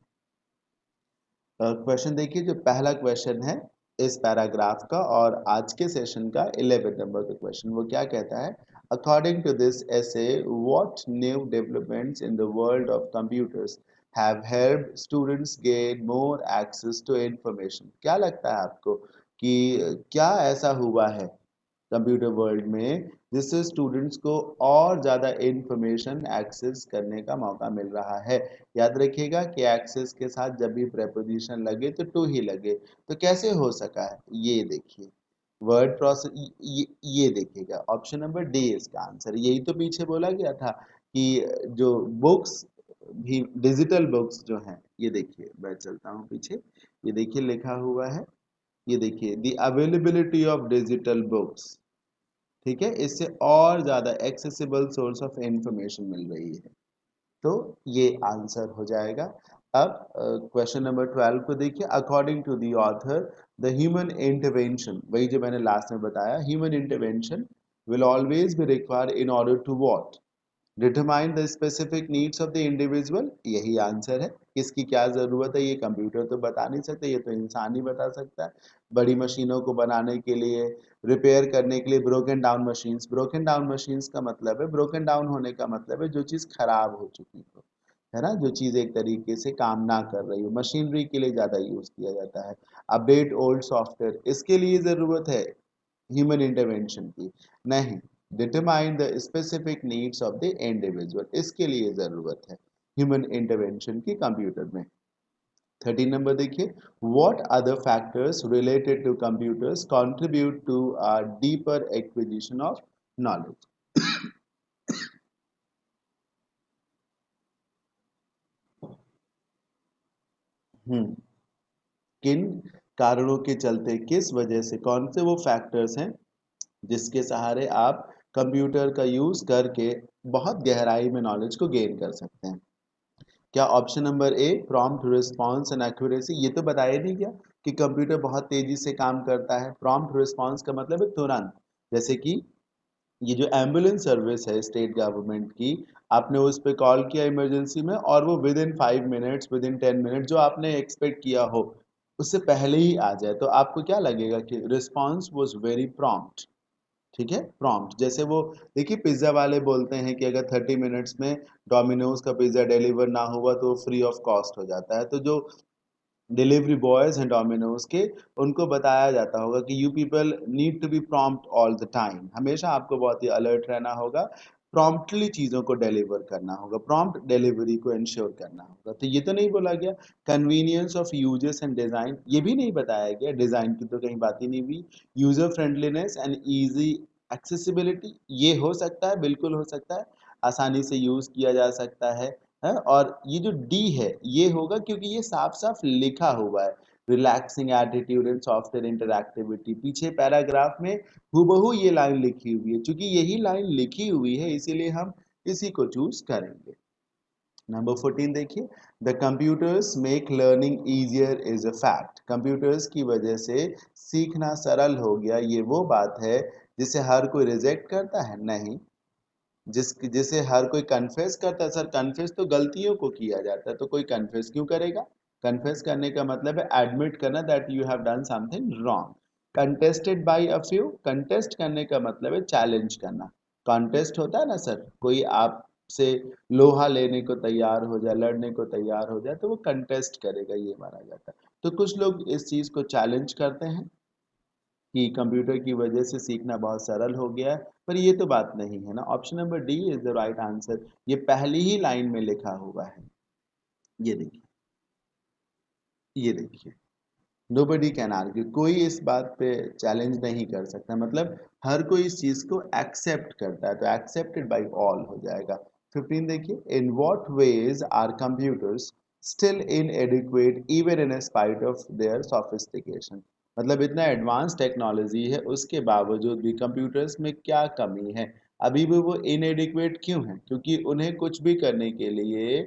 क्वेश्चन देखिए, जो पहला क्वेश्चन है इस पैराग्राफ का और आज के सेशन का 11 नंबर का क्वेश्चन, वो क्या कहता है, according to this essay what new developments in the world of computers have helped students gain more access to information। क्या लगता है आपको कि क्या ऐसा हुआ है कंप्यूटर वर्ल्ड में जिससे स्टूडेंट्स को और ज़्यादा इंफॉर्मेशन एक्सेस करने का मौका मिल रहा है। याद रखिएगा कि एक्सेस के साथ जब भी प्रेपोजिशन लगे तो टू ही लगे। तो कैसे हो सका है, ये देखिए वर्ड प्रोसेस, ये देखिएगा ऑप्शन नंबर डी इसका आंसर। यही तो पीछे बोला गया था कि जो बुक्स भी, डिजिटल बुक्स जो हैं, ये देखिए मैं चलता हूँ पीछे, ये देखिए लिखा हुआ है, ये देखिए the availability of digital books, ठीक है, इससे और ज़्यादा एक्सेसिबल सोर्स ऑफ इंफॉर्मेशन मिल रही है। तो ये आंसर हो जाएगा। अब क्वेश्चन नंबर 12 को देखिए, according to the author the human intervention, वही जो मैंने लास्ट में बताया, human intervention will always be required in order to what determine the specific needs of the individual. यही आंसर है। किसकी क्या ज़रूरत है ये कंप्यूटर तो बता नहीं सकते, ये तो इंसान ही बता सकता है। बड़ी मशीनों को बनाने के लिए, रिपेयर करने के लिए broken down machines, broken down machines का मतलब है, ब्रोकन डाउन होने का मतलब है जो चीज़ खराब हो चुकी हो, है ना, जो चीज़ एक तरीके से काम ना कर रही हो, मशीनरी के लिए ज़्यादा यूज़ किया जाता है। अपडेट ओल्ड सॉफ्टवेयर, इसके लिए ज़रूरत है ह्यूमन इंटरवेंशन की, नहीं, determine the specific needs of the individual, इसके लिए ज़रूरत है ह्यूमन इंटरवेंशन की कंप्यूटर में। 13 नंबर देखिए, what other factors related to computers contribute to a deeper acquisition of knowledge. Hmm, किन कारणों के चलते, किस वजह से, कौन से वो फैक्टर्स हैं जिसके सहारे आप कंप्यूटर का यूज करके बहुत गहराई में नॉलेज को गेन कर सकते हैं। क्या option number A prompt response and accuracy, ये तो बताया नहीं क्या कि कंप्यूटर बहुत तेजी से काम करता है। प्रॉम्प्ट रिस्पांस का मतलब है तुरंत, जैसे कि ये जो एम्बुलेंस सर्विस है स्टेट गवर्नमेंट की, आपने उस पर कॉल किया इमरजेंसी में और वो with in 5 minutes, with in 10 minute जो आपने एक्सपेक्ट किया हो उससे पहले ही आ जाए, तो आपको क्या लगेगा कि रिस्पांस वाज वेरी प्रॉम्प्ट। ठीक है, प्रॉम्प्ट, जैसे वो देखिए पिज्ज़ा वाले बोलते हैं कि अगर 30 मिनट्स में डोमिनोज का पिज्ज़ा डिलीवर ना हुआ तो फ्री ऑफ कॉस्ट हो जाता है। तो जो डिलीवरी बॉयज हैं डोमिनोज के, उनको बताया जाता होगा कि you people need to be prompt all the time, हमेशा आपको बहुत ही अलर्ट रहना होगा, प्रॉम्प्टली चीज़ों को डिलीवर करना होगा, प्रॉम्प्ट डिलीवरी को इंश्योर करना होगा। तो ये तो नहीं बोला गया। Convenience of users and design, ये भी नहीं बताया गया, डिज़ाइन की तो कहीं बात ही नहीं हुई। User friendliness and easy accessibility, ये हो सकता है, बिल्कुल हो सकता है, आसानी से यूज़ किया जा सकता है। और ये जो डी है ये होगा क्योंकि ये साफ साफ लिखा हुआ है, relaxing attitude and software interactivity. पीछे पैराग्राफ में हूबहू ये लाइन लिखी हुई है, क्योंकि यही लाइन लिखी हुई है इसीलिए हम इसी को चूज करेंगे। नंबर 14 देखिए, the computers make learning easier is a fact. Computers की वजह से सीखना सरल हो गया, ये वो बात है जिसे हर कोई रिजेक्ट करता है? नहीं। जिसे हर कोई कन्फेस करता है? सर कन्फेस तो गलतियों को किया जाता है, तो कोई कन्फेस क्यों करेगा? कन्फेस करने का मतलब है एडमिट करना that you have done something wrong. Contested by a few, contest करने का मतलब है चैलेंज करना। कॉन्टेस्ट होता है ना सर, कोई आपसे लोहा लेने को तैयार हो जाए, लड़ने को तैयार हो जाए, तो वो कंटेस्ट करेगा, ये माना जाता है। तो कुछ लोग इस चीज को चैलेंज करते हैं कि कंप्यूटर की वजह से सीखना बहुत सरल हो गया है, पर ये तो बात नहीं है ना। Option number D is the right answer. ये पहली ही लाइन में लिखा हुआ है। ये देखिए, ये देखिए, नोबडी कैन आर्ग्यू, कोई इस बात पे चैलेंज नहीं कर सकता, मतलब हर कोई इस चीज को एक्सेप्ट करता है, तो एक्सेप्टेड बाय ऑल हो जाएगा। 15 देखिए, in what ways are computers still inadequate even in spite of their sophistication. मतलब इतना एडवांस टेक्नोलॉजी है उसके बावजूद भी कंप्यूटर्स में क्या कमी है? अभी भी वो इनएडिक्वेट क्यों है? क्योंकि उन्हें कुछ भी करने के लिए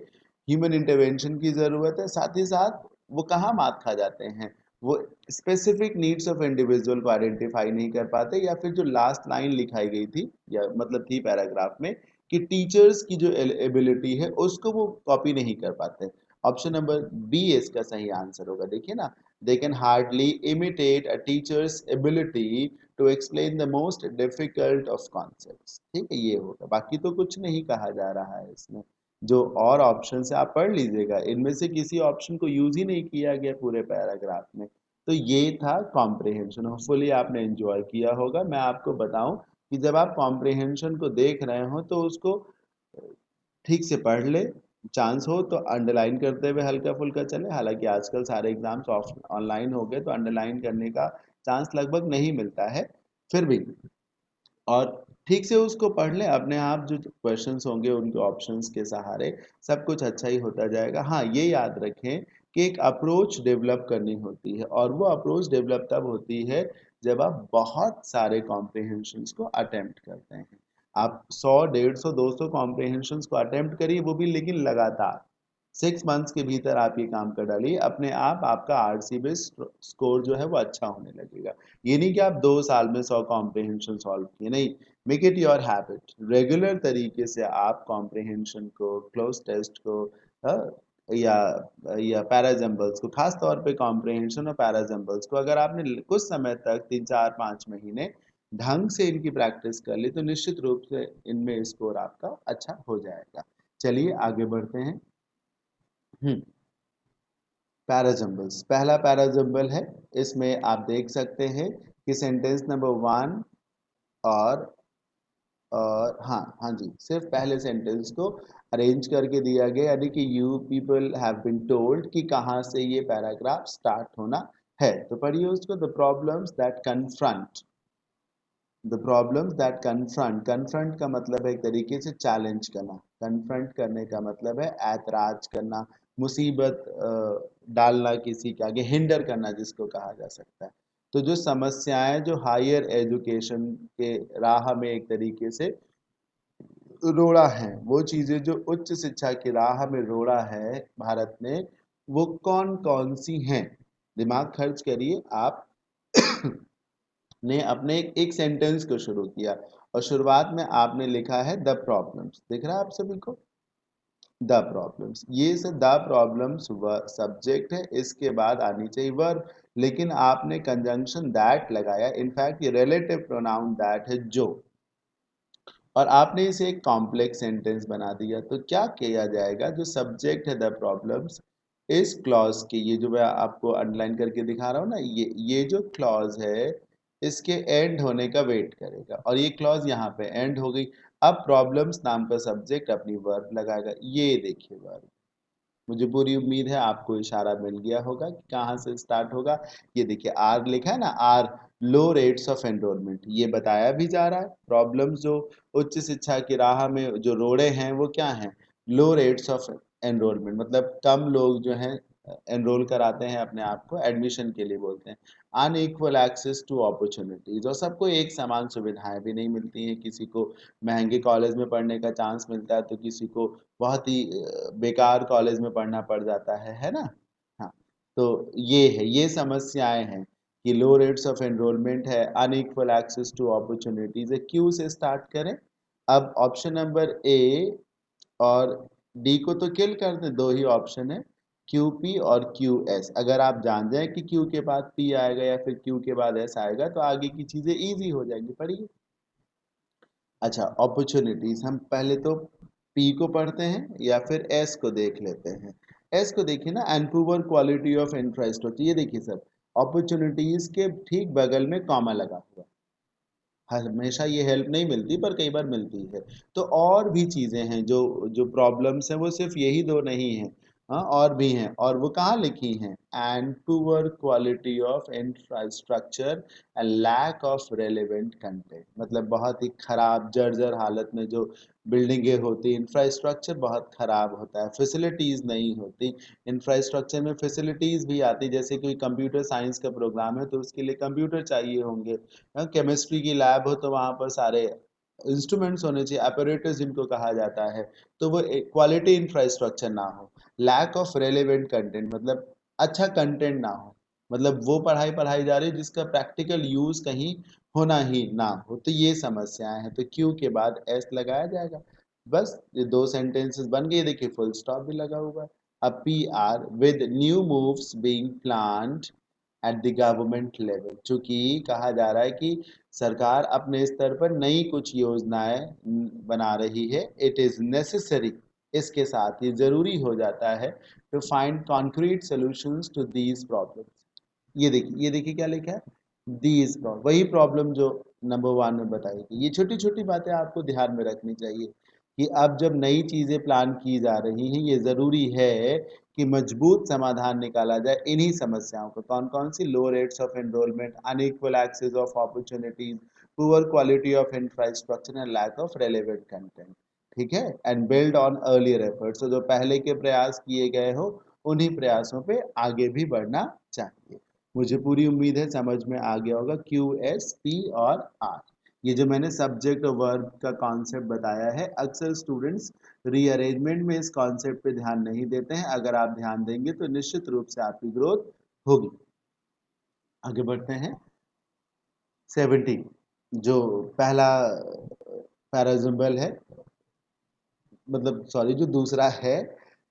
ह्यूमन इंटरवेंशन की जरूरत है, साथ ही साथ वो कहाँ मात खा जाते हैं? वो स्पेसिफिक नीड्स ऑफ इंडिविजुअल को आइडेंटिफाई नहीं कर पाते, या फिर जो लास्ट लाइन लिखाई गई थी या मतलब थी पैराग्राफ में कि टीचर्स की जो एबिलिटी है उसको वो कॉपी नहीं कर पाते। ऑप्शन नंबर बी इसका सही आंसर होगा। देखिए ना, they can hardly imitate a teacher's ability to explain the most difficult of concepts. ठीक है, ये होगा, बाकी तो कुछ नहीं कहा जा रहा है इसमें। जो और ऑप्शन है आप पढ़ लीजिएगा, इनमें से किसी ऑप्शन को यूज ही नहीं किया गया पूरे पैराग्राफ में। तो ये था कॉम्प्रिहेंशन, होपफुली आपने एंजॉय किया होगा। मैं आपको बताऊं कि जब आप कॉम्प्रिहेंशन को देख रहे हो तो उसको ठीक से पढ़ ले, चांस हो तो अंडरलाइन करते हुए हल्का फुल्का चले। हालांकि आजकल सारे एग्जाम्स ऑनलाइन हो गए तो अंडरलाइन करने का चांस लगभग नहीं मिलता है, फिर भी और ठीक से उसको पढ़ लें, अपने आप जो क्वेश्चंस होंगे उनके ऑप्शंस के सहारे सब कुछ अच्छा ही होता जाएगा। हाँ, ये याद रखें कि एक अप्रोच डेवलप करनी होती है, और वो अप्रोच डेवलप तब होती है जब आप बहुत सारे कॉम्प्रिहेंशंस को अटेम्प्ट करते हैं। आप 100, 150, 200 कॉम्प्रिहेंशंस को अटेम्प्ट करिए, वो भी लेकिन लगातार 6 मंथ्स के भीतर आप ये काम कर डालिए, अपने आप आपका आरसी बेस्ड स्कोर जो है वो अच्छा होने लगेगा। ये नहीं कि आप 2 साल में 100 कॉम्प्रिहेंशन सॉल्व किए, नहीं। Make it your habit, regular तरीके से आप कॉम्प्रिहेंशन को, क्लोज टेस्ट को, या पैराजम्बल्स को, खास तौर पे कॉम्प्रिहेंशन और पैराजम्बल्स को अगर आपने कुछ समय तक 3, 4, 5 महीने ढंग से इनकी प्रैक्टिस कर ली तो निश्चित रूप से इनमें स्कोर आपका अच्छा हो जाएगा। चलिए आगे बढ़ते हैं। पैराजम्बल्स, पहला पैराजम्बल है, इसमें आप देख सकते हैं कि सेंटेंस नंबर 1 और हाँ हाँ जी, सिर्फ पहले सेंटेंस को अरेंज करके दिया गया, यानी कि you people have been told कि कहाँ से ये पैराग्राफ स्टार्ट होना है। तो पढ़िए उसको, the problems that confront, the problems that confront, confront का मतलब है एक तरीके से चैलेंज करना, कन्फ्रंट करने का मतलब है ऐतराज करना, मुसीबत डालना किसी के आगे, हिंडर करना जिसको कहा जा सकता है। तो जो समस्याएं जो हायर एजुकेशन के राह में एक तरीके से रोड़ा है, वो चीजें जो उच्च शिक्षा की राह में रोड़ा है भारत में, वो कौन कौन सी हैं? दिमाग खर्च करिए। आप ने अपने एक सेंटेंस को शुरू किया और शुरुआत में आपने लिखा है द प्रॉब्लम्स, दिख रहा है आप सभी को? द प्रॉब्लम्स, ये से द प्रॉब्लम्स सब्जेक्ट है, इसके बाद आनी चाहिए वर्ब, लेकिन आपने कंजंक्शन दैट लगाया, इनफैक्ट ये रिलेटिव प्रोनाउन दैट है जो, और आपने इसे एक कॉम्प्लेक्स सेंटेंस बना दिया। तो क्या किया जाएगा, जो सब्जेक्ट है द प्रॉब्लम्स, इस क्लॉज की, ये जो मैं आपको अंडरलाइन करके दिखा रहा हूँ ना, ये जो क्लॉज है इसके एंड होने का वेट करेगा, और ये क्लॉज यहाँ पे एंड हो गई। अब प्रॉब्लम्स नाम का सब्जेक्ट अपनी वर्ब लगाएगा। ये देखिए वर्ब, मुझे पूरी उम्मीद है आपको इशारा मिल गया होगा कि कहाँ से स्टार्ट होगा। ये देखिए आर लिखा है ना, are low rates of enrolment, ये बताया भी जा रहा है प्रॉब्लम्स जो उच्च शिक्षा की राह में जो रोड़े हैं वो क्या हैं, लो रेट्स ऑफ एनरोलमेंट, मतलब कम लोग जो हैं एनरोल कराते हैं अपने आप को, एडमिशन के लिए बोलते हैं। अनइक्वल एक्सेस टू अपॉर्चुनिटीज, और सबको एक समान सुविधाएं भी नहीं मिलती हैं। किसी को महंगे कॉलेज में पढ़ने का चांस मिलता है तो किसी को बहुत ही बेकार कॉलेज में पढ़ना पड़ जाता है ना। हाँ, तो ये है, ये समस्याएं हैं कि लो रेट्स ऑफ एनरोलमेंट है, अनइक्वल एक्सेस टू अपॉर्चुनिटीज है। क्यू से स्टार्ट करें। अब ऑप्शन नंबर ए और डी को तो किल कर दें, दो ही ऑप्शन है, क्यू पी और क्यू एस। अगर आप जान जाए कि क्यू के बाद पी आएगा या फिर क्यू के बाद एस आएगा तो आगे की चीजें इजी हो जाएंगी। पढ़िए। अच्छा, अपॉर्चुनिटीज, हम पहले तो पी को पढ़ते हैं या फिर एस को देख लेते हैं। एस को देखिए ना, and poor quality of infrastructure. ये देखिए सर, अपॉर्चुनिटीज के ठीक बगल में कॉमा लगा हुआ। हमेशा ये हेल्प नहीं मिलती पर कई बार मिलती है। तो और भी चीज़ें हैं, जो जो प्रॉब्लम्स हैं वो सिर्फ यही दो नहीं हैं। हाँ, और भी हैं, और वो कहाँ लिखी हैं, and poor quality of infrastructure and lack of relevant content. मतलब बहुत ही खराब जर्जर हालत में जो बिल्डिंगें होती, इंफ्रास्ट्रक्चर बहुत खराब होता है, फैसिलिटीज़ नहीं होती। इंफ्रास्ट्रक्चर में फैसिलिटीज़ भी आती, जैसे कोई कंप्यूटर साइंस का प्रोग्राम है तो उसके लिए कंप्यूटर चाहिए होंगे। केमिस्ट्री की लैब हो तो वहाँ पर सारे इंस्ट्रूमेंट्स होने चाहिए, अपैरेटस जिनको कहा जाता है। तो वो क्वालिटी इंफ्रास्ट्रक्चर ना हो। लैक ऑफ रेलेवेंट कंटेंट, मतलब अच्छा कंटेंट ना हो, मतलब वो पढ़ाई पढ़ाई जा रही है जिसका प्रैक्टिकल यूज कहीं होना ही ना हो। तो ये समस्याएं हैं, तो क्यू के बाद एस लगाया जाएगा। बस ये दो सेंटेंसेस बन गए, देखिए फुल स्टॉप भी लगा हुआ है। अब P R, with new moves being planned at the government level, चूंकि कहा जा रहा है कि सरकार अपने स्तर पर नई कुछ योजनाएं बना रही है। इट इज नेसेसरी, इसके साथ ये जरूरी हो जाता है, to find concrete solutions to these problems. ये देखिए क्या लिखा है, दीज प्रॉब्लम, वही प्रॉब्लम जो नंबर वन में बताई गई। ये छोटी छोटी बातें आपको ध्यान में रखनी चाहिए कि अब जब नई चीजें प्लान की जा रही हैं, ये जरूरी है कि मजबूत समाधान निकाला जाए इन्हीं समस्याओं को। कौन कौन सी, low rates of enrolment, unequal access of opportunities, poor quality of infrastructure and lack of relevant content. ठीक है, and build on earlier efforts, तो जो पहले के प्रयास किए गए हो उन्हीं प्रयासों पे आगे भी बढ़ना चाहिए। मुझे पूरी उम्मीद है समझ में आ गया होगा क्यू एस पी और आर। ये जो मैंने सब्जेक्ट और वर्ब का कॉन्सेप्ट बताया है, अक्सर स्टूडेंट्स रीअरेंजमेंट में इस कॉन्सेप्ट पे ध्यान नहीं देते हैं। अगर आप ध्यान देंगे तो निश्चित रूप से आपकी ग्रोथ होगी। आगे बढ़ते हैं। 70, जो पहला पैराजिम्बल है, मतलब सॉरी जो दूसरा है,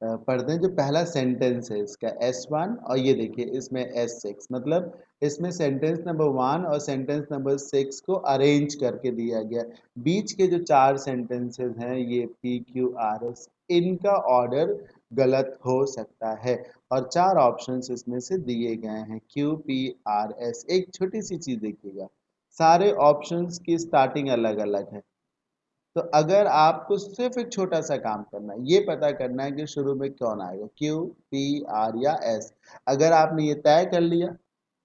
पढ़ते हैं। जो पहला सेंटेंस है इसका S1, और ये देखिए इसमें S6, मतलब इसमें सेंटेंस नंबर 1 और सेंटेंस नंबर 6 को अरेंज करके दिया गया। बीच के जो चार सेंटेंसेस हैं, ये PQRS, इनका ऑर्डर गलत हो सकता है, और चार ऑप्शंस इसमें से दिए गए हैं, QPRS। एक छोटी सी चीज देखिएगा, सारे ऑप्शंस की स्टार्टिंग अलग अलग है। तो अगर आपको सिर्फ एक छोटा सा काम करना है, ये पता करना है कि शुरू में कौन आएगा, क्यू, पी, आर या एस। अगर आपने ये तय कर लिया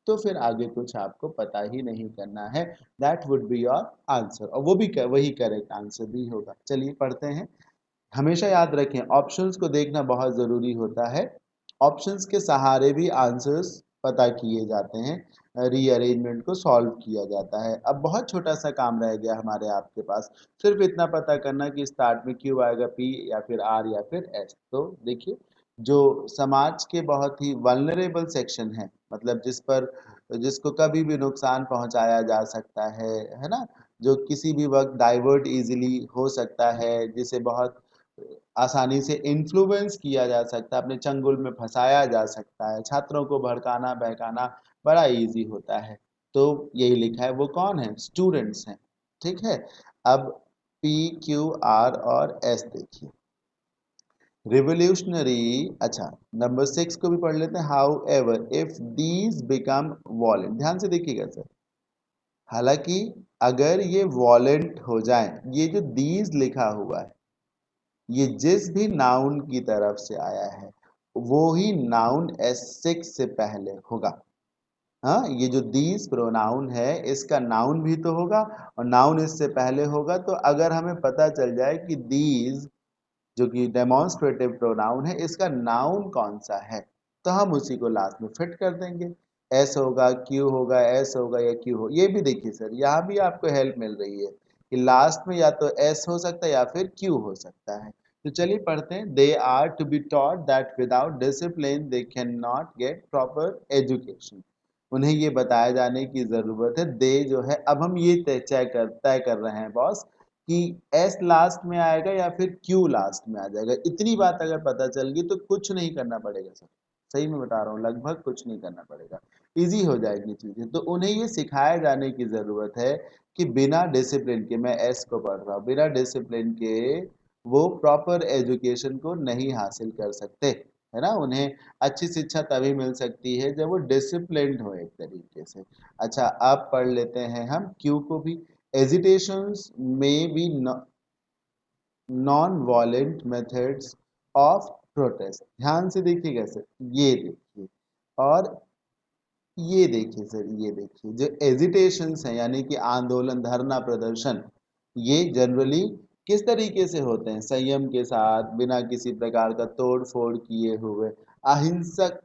तो फिर आगे कुछ आपको पता ही नहीं करना है। That would be your answer, और वो भी वही करेक्ट आंसर भी होगा। चलिए पढ़ते हैं। हमेशा याद रखें, ऑप्शंस को देखना बहुत ज़रूरी होता है। ऑप्शंस के सहारे भी आंसर्स पता किए जाते हैं, रीअरेंजमेंट को सॉल्व किया जाता है। अब बहुत छोटा सा काम रह गया हमारे आपके पास, सिर्फ इतना पता करना कि स्टार्ट में क्यू आएगा, पी या फिर आर या फिर एस। तो देखिए, जो समाज के बहुत ही वल्नरेबल सेक्शन है, मतलब जिसको कभी भी नुकसान पहुंचाया जा सकता है ना, जो किसी भी वक्त डाइवर्ट इजीली हो सकता है, जिसे बहुत आसानी से इन्फ्लुएंस किया जा सकता है, अपने चंगुल में फंसाया जा सकता है, छात्रों को भड़काना बहकाना बड़ा इजी होता है। तो यही लिखा है, वो कौन है, स्टूडेंट्स हैं। ठीक है, अब पी, क्यू, आर और एस देखिए। रिवोल्यूशनरी, अच्छा नंबर 6 को भी पढ़ लेते हैं। How ever if these become वॉलेंट, ध्यान से देखिएगा सर, हालांकि अगर ये वॉलेंट हो जाए, ये जो दीज लिखा हुआ है, ये जिस भी नाउन की तरफ से आया है वो ही नाउन S6 से पहले होगा। हाँ, ये जो दीज प्रोनाउन है इसका नाउन भी तो होगा और नाउन इससे पहले होगा। तो अगर हमें पता चल जाए कि दीज जो कि डेमोन्स्ट्रेटिव प्रोनाउन है, इसका नाउन कौन सा है, तो हम उसी को लास्ट में फिट कर देंगे। एस होगा, क्यू होगा, एस होगा या क्यू हो। ये भी देखिए सर, यहाँ भी आपको हेल्प मिल रही है कि लास्ट में या तो एस हो सकता है या फिर क्यू हो सकता है। तो चलिए पढ़ते हैं। They are to be taught that without discipline they can not get proper education. उन्हें ये बताया जाने की जरूरत है। दे जो है, अब हम ये तय कर रहे हैं बॉस कि एस लास्ट में आएगा या फिर क्यू लास्ट में आ जाएगा। इतनी बात अगर पता चल गई तो कुछ नहीं करना पड़ेगा सर, सही में बता रहा हूँ, लगभग कुछ नहीं करना पड़ेगा, इजी हो जाएगी चीजें। तो उन्हें ये सिखाया जाने की जरूरत है कि बिना डिसिप्लिन के, मैं एस को पढ़ रहा हूँ, बिना डिसिप्लिन के वो प्रॉपर एजुकेशन को नहीं हासिल कर सकते, है ना। उन्हें अच्छी शिक्षा तभी मिल सकती है जब वो डिसिप्लिन्ड हो एक तरीके से। अच्छा, अब पढ़ लेते हैं हम क्यू को भी। एजिटेशंस में be non violent methods of protest. ध्यान से देखिएगा सर, ये देखिए, और ये देखिए सर, ये देखिए, जो एजिटेशंस हैं यानी कि आंदोलन, धरना, प्रदर्शन, ये जनरली किस तरीके से होते हैं? संयम के साथ, बिना किसी प्रकार का तोड़ फोड़ किए हुए, अहिंसक,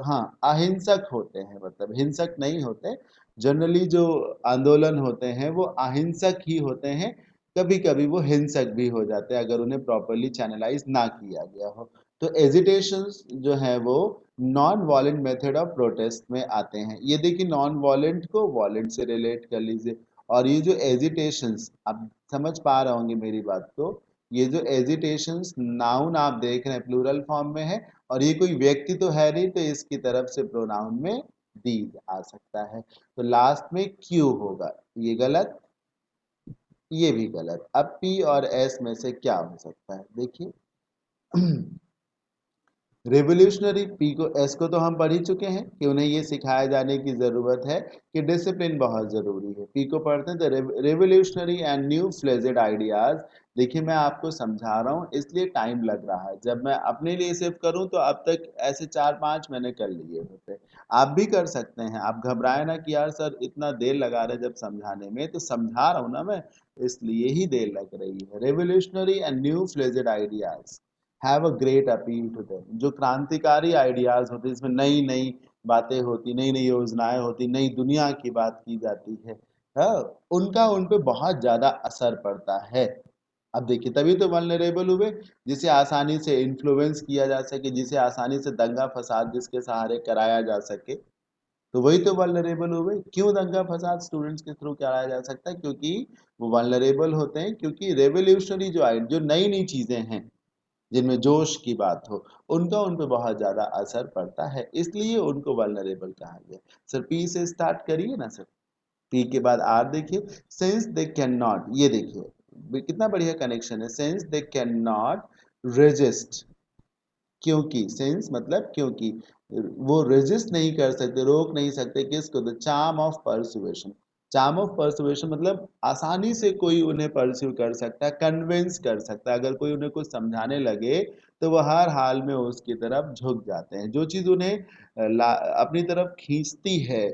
हाँ अहिंसक होते हैं, मतलब हिंसक नहीं होते। जनरली जो आंदोलन होते हैं वो अहिंसक ही होते हैं। कभी कभी वो हिंसक भी हो जाते हैं अगर उन्हें प्रॉपरली चैनलाइज ना किया गया हो। तो एजिटेशंस जो है वो नॉन वॉलेंट मेथड ऑफ प्रोटेस्ट में आते हैं। ये देखिए, नॉन वॉलेंट को वॉलेंट से रिलेट कर लीजिए। और ये जो एजिटेशंस, आप समझ पा रहे होंगे मेरी बात को, ये जो एजिटेशंस नाउन आप देख रहे हैं प्लूरल फॉर्म में है, और ये कोई व्यक्ति तो है नहीं, तो इसकी तरफ से प्रोनाउन में दी आ सकता है। तो लास्ट में क्यू होगा, ये गलत, ये भी गलत। अब पी और एस में से क्या हो सकता है? देखिए, रेवोल्यूशनरी, पी को, एस को तो हम पढ़ ही चुके हैं कि उन्हें ये सिखाया जाने की जरूरत है कि डिसिप्लिन बहुत जरूरी है। पी को पढ़ते हैं, the revolutionary and new fledged ideas. देखिए, मैं आपको समझा रहा हूँ इसलिए टाइम लग रहा है। जब मैं अपने लिए सिर्फ करूँ तो अब तक ऐसे 4-5 मैंने कर लिए होते। आप भी कर सकते हैं, आप घबराए ना कि यार सर इतना देर लगा रहे जब समझाने में, तो समझा रहा हूँ ना मैं, इसलिए ही देर लग रही है। Revolutionary and new fledged ideas have a great appeal to them. जो क्रांतिकारी आइडियाज होते हैं, इसमें नई नई बातें होती, नई नई योजनाएं होती, नई दुनिया की बात की जाती है, हाँ, उनका उन पे बहुत ज्यादा असर पड़ता है। अब देखिए, तभी तो वल्नरेबल हुए, जिसे आसानी से इन्फ्लुएंस किया जा सके, जिसे आसानी से दंगा फसाद जिसके सहारे कराया जा सके, तो वही तो वल्नरेबल हुए। क्यों दंगा फसाद स्टूडेंट्स के थ्रू कराया जा सकता है? क्योंकि वो वल्नरेबल होते हैं, क्योंकि रेवोल्यूशनरी जो नई नई चीजें हैं, जिनमें जोश की बात हो, उनका उन पे बहुत ज्यादा असर पड़ता है, इसलिए उनको वल्नरेबल कहा गया। सर पी से स्टार्ट करिए ना सर। पी के बाद आर देखिए, सिंस दे कैन नॉट, ये देखिए कितना बढ़िया कनेक्शन है। Since they can not resist, क्योंकि, सिंस मतलब क्योंकि, वो रेजिस्ट नहीं कर सकते, रोक नहीं सकते किसको? The charm of persuasion. Charm of persuasion मतलब आसानी से कोई उन्हें परस्यू कर सकता है, कन्विंस कर सकता है। अगर कोई उन्हें कुछ समझाने लगे तो वह हर हाल में उसकी तरफ झुक जाते हैं। जो चीज उन्हें अपनी तरफ खींचती है,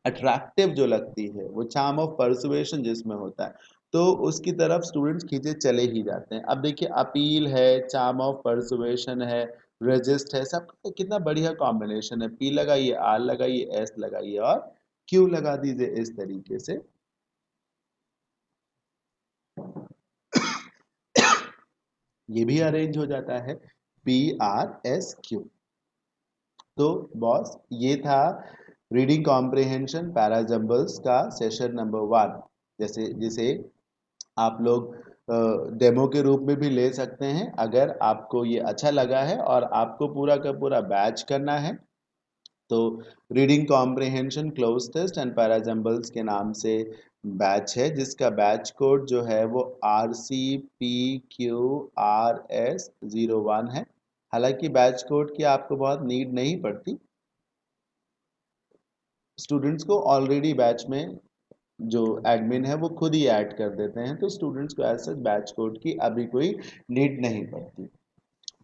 अट्रैक्टिव जो लगती है, वो चार्म ऑफ परसुएशन जिसमें होता है, तो उसकी तरफ स्टूडेंट्स खींचे चले ही जाते हैं। अब देखिए, अपील है, चार्म ऑफ परसुएशन है, रेजिस्ट है, सब कितना बढ़िया कॉम्बिनेशन है। पी लगाइए, आर लगाइए, एस लगाइए और क्यू लगा दीजिए, इस तरीके से ये भी अरेंज हो जाता है, पी आर एस क्यू। तो बॉस, ये था रीडिंग कॉम्प्रिहेंशन पैराजम्बल्स का सेशन नंबर 1, जैसे जिसे आप लोग डेमो के रूप में भी ले सकते हैं अगर आपको ये अच्छा लगा है और आपको पूरा का पूरा बैच करना है। तो reading comprehension, cloze test and parajumbles के नाम से बैच है, जिसका बैच कोड जो है वो RCPQRS01 है। हालांकि बैच कोड की आपको बहुत नीड नहीं पड़ती, स्टूडेंट्स को ऑलरेडी बैच में जो एडमिन है वो खुद ही ऐड कर देते हैं, तो स्टूडेंट्स को ऐसा बैच कोड की अभी कोई नीड नहीं पड़ती।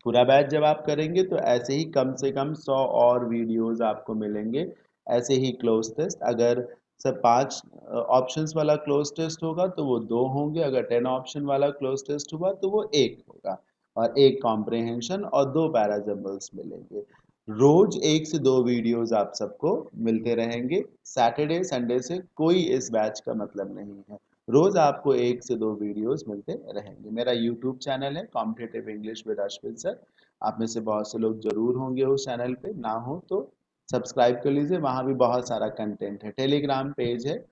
पूरा बैच जब आप करेंगे तो ऐसे ही कम से कम 100 और वीडियोस आपको मिलेंगे। ऐसे ही क्लोज टेस्ट, अगर सब 5 ऑप्शंस वाला क्लोज टेस्ट होगा तो वो 2 होंगे, अगर 10 ऑप्शन वाला क्लोज टेस्ट हुआ तो वो 1 होगा, और 1 कॉम्प्रिहेंशन और 2 पैराजम्बल्स मिलेंगे। रोज 1 से 2 वीडियोस आप सबको मिलते रहेंगे। सैटरडे संडे से कोई इस बैच का मतलब नहीं है। रोज आपको 1 से 2 वीडियोस मिलते रहेंगे। मेरा यूट्यूब चैनल है competitive English with Ashwin sir. आप में से बहुत से लोग जरूर होंगे उस चैनल पे, ना हो तो सब्सक्राइब कर लीजिए, वहाँ भी बहुत सारा कंटेंट है। टेलीग्राम पेज है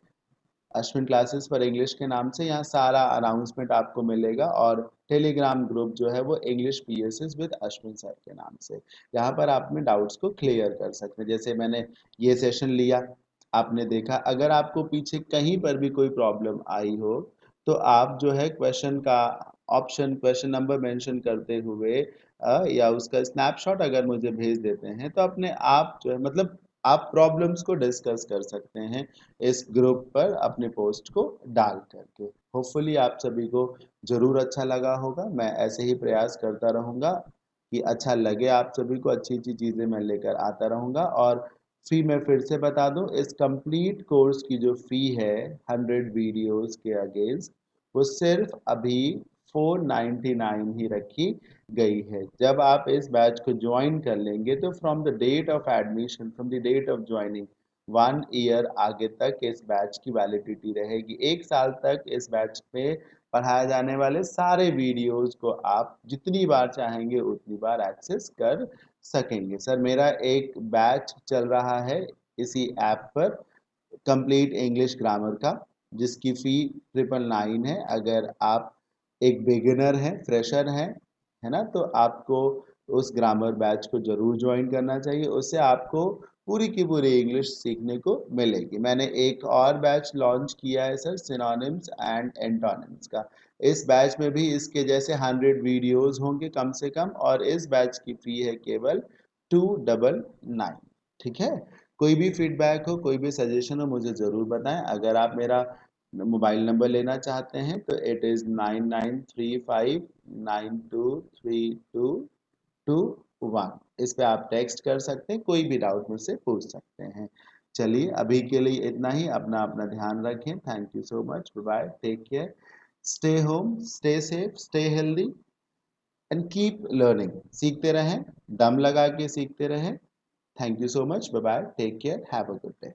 अश्विन क्लासेस फॉर इंग्लिश के नाम से, यहाँ सारा अनाउंसमेंट आपको मिलेगा। और टेलीग्राम ग्रुप जो है वो English PSS with Ashwin sir के नाम से, यहाँ पर आप अपने डाउट्स को क्लियर कर सकते हैं। जैसे मैंने ये सेशन लिया, आपने देखा, अगर आपको पीछे कहीं पर भी कोई प्रॉब्लम आई हो तो आप जो है क्वेश्चन का ऑप्शन, क्वेश्चन नंबर मेंशन करते हुए या उसका स्नैपशॉट अगर मुझे भेज देते हैं तो अपने आप जो है मतलब आप प्रॉब्लम्स को डिस्कस कर सकते हैं इस ग्रुप पर अपने पोस्ट को डाल करके। होपफुली आप सभी को जरूर अच्छा लगा होगा। मैं ऐसे ही प्रयास करता रहूँगा कि अच्छा लगे आप सभी को, अच्छी अच्छी चीज़ें मैं लेकर आता रहूँगा। और फ़ी मैं फिर से बता दूँ, इस कंप्लीट कोर्स की जो फ़ी है 100 वीडियोस के अगेंस्ट, वो सिर्फ अभी 499 ही रखी गई है। जब आप इस बैच को ज्वाइन कर लेंगे तो from the date of admission, from the date of joining 1 year आगे तक इस बैच की वैलिडिटी रहेगी। 1 साल तक इस बैच में पढ़ाए जाने वाले सारे वीडियोस को आप जितनी बार चाहेंगे उतनी बार एक्सेस कर सकेंगे। सर मेरा एक बैच चल रहा है इसी ऐप पर, कंप्लीट इंग्लिश ग्रामर का, जिसकी फ़ी 999 है। अगर आप एक बिगिनर हैं, फ्रेशर हैं, है ना, तो आपको उस ग्रामर बैच को ज़रूर ज्वाइन करना चाहिए। उससे आपको पूरी की पूरी इंग्लिश सीखने को मिलेगी। मैंने एक और बैच लॉन्च किया है सर, सिनोनिम्स एंड एंटोनिम्स का। इस बैच में भी इसके जैसे 100 वीडियोस होंगे कम से कम, और इस बैच की फ़ी है केवल 299। ठीक है। कोई भी फीडबैक हो, कोई भी सजेशन हो, मुझे ज़रूर बताएं। अगर आप मेरा मोबाइल नंबर लेना चाहते हैं तो इट इज़ 9935923221। इस पे आप टेक्स्ट कर सकते हैं, कोई भी डाउट मुझसे पूछ सकते हैं। चलिए अभी के लिए इतना ही। अपना अपना ध्यान रखें। Thank you so much. Bye, take care, stay home, stay safe, stay healthy and keep learning. सीखते रहें, दम लगा के सीखते रहें। Thank you so much. Bye bye, take care, have a good day.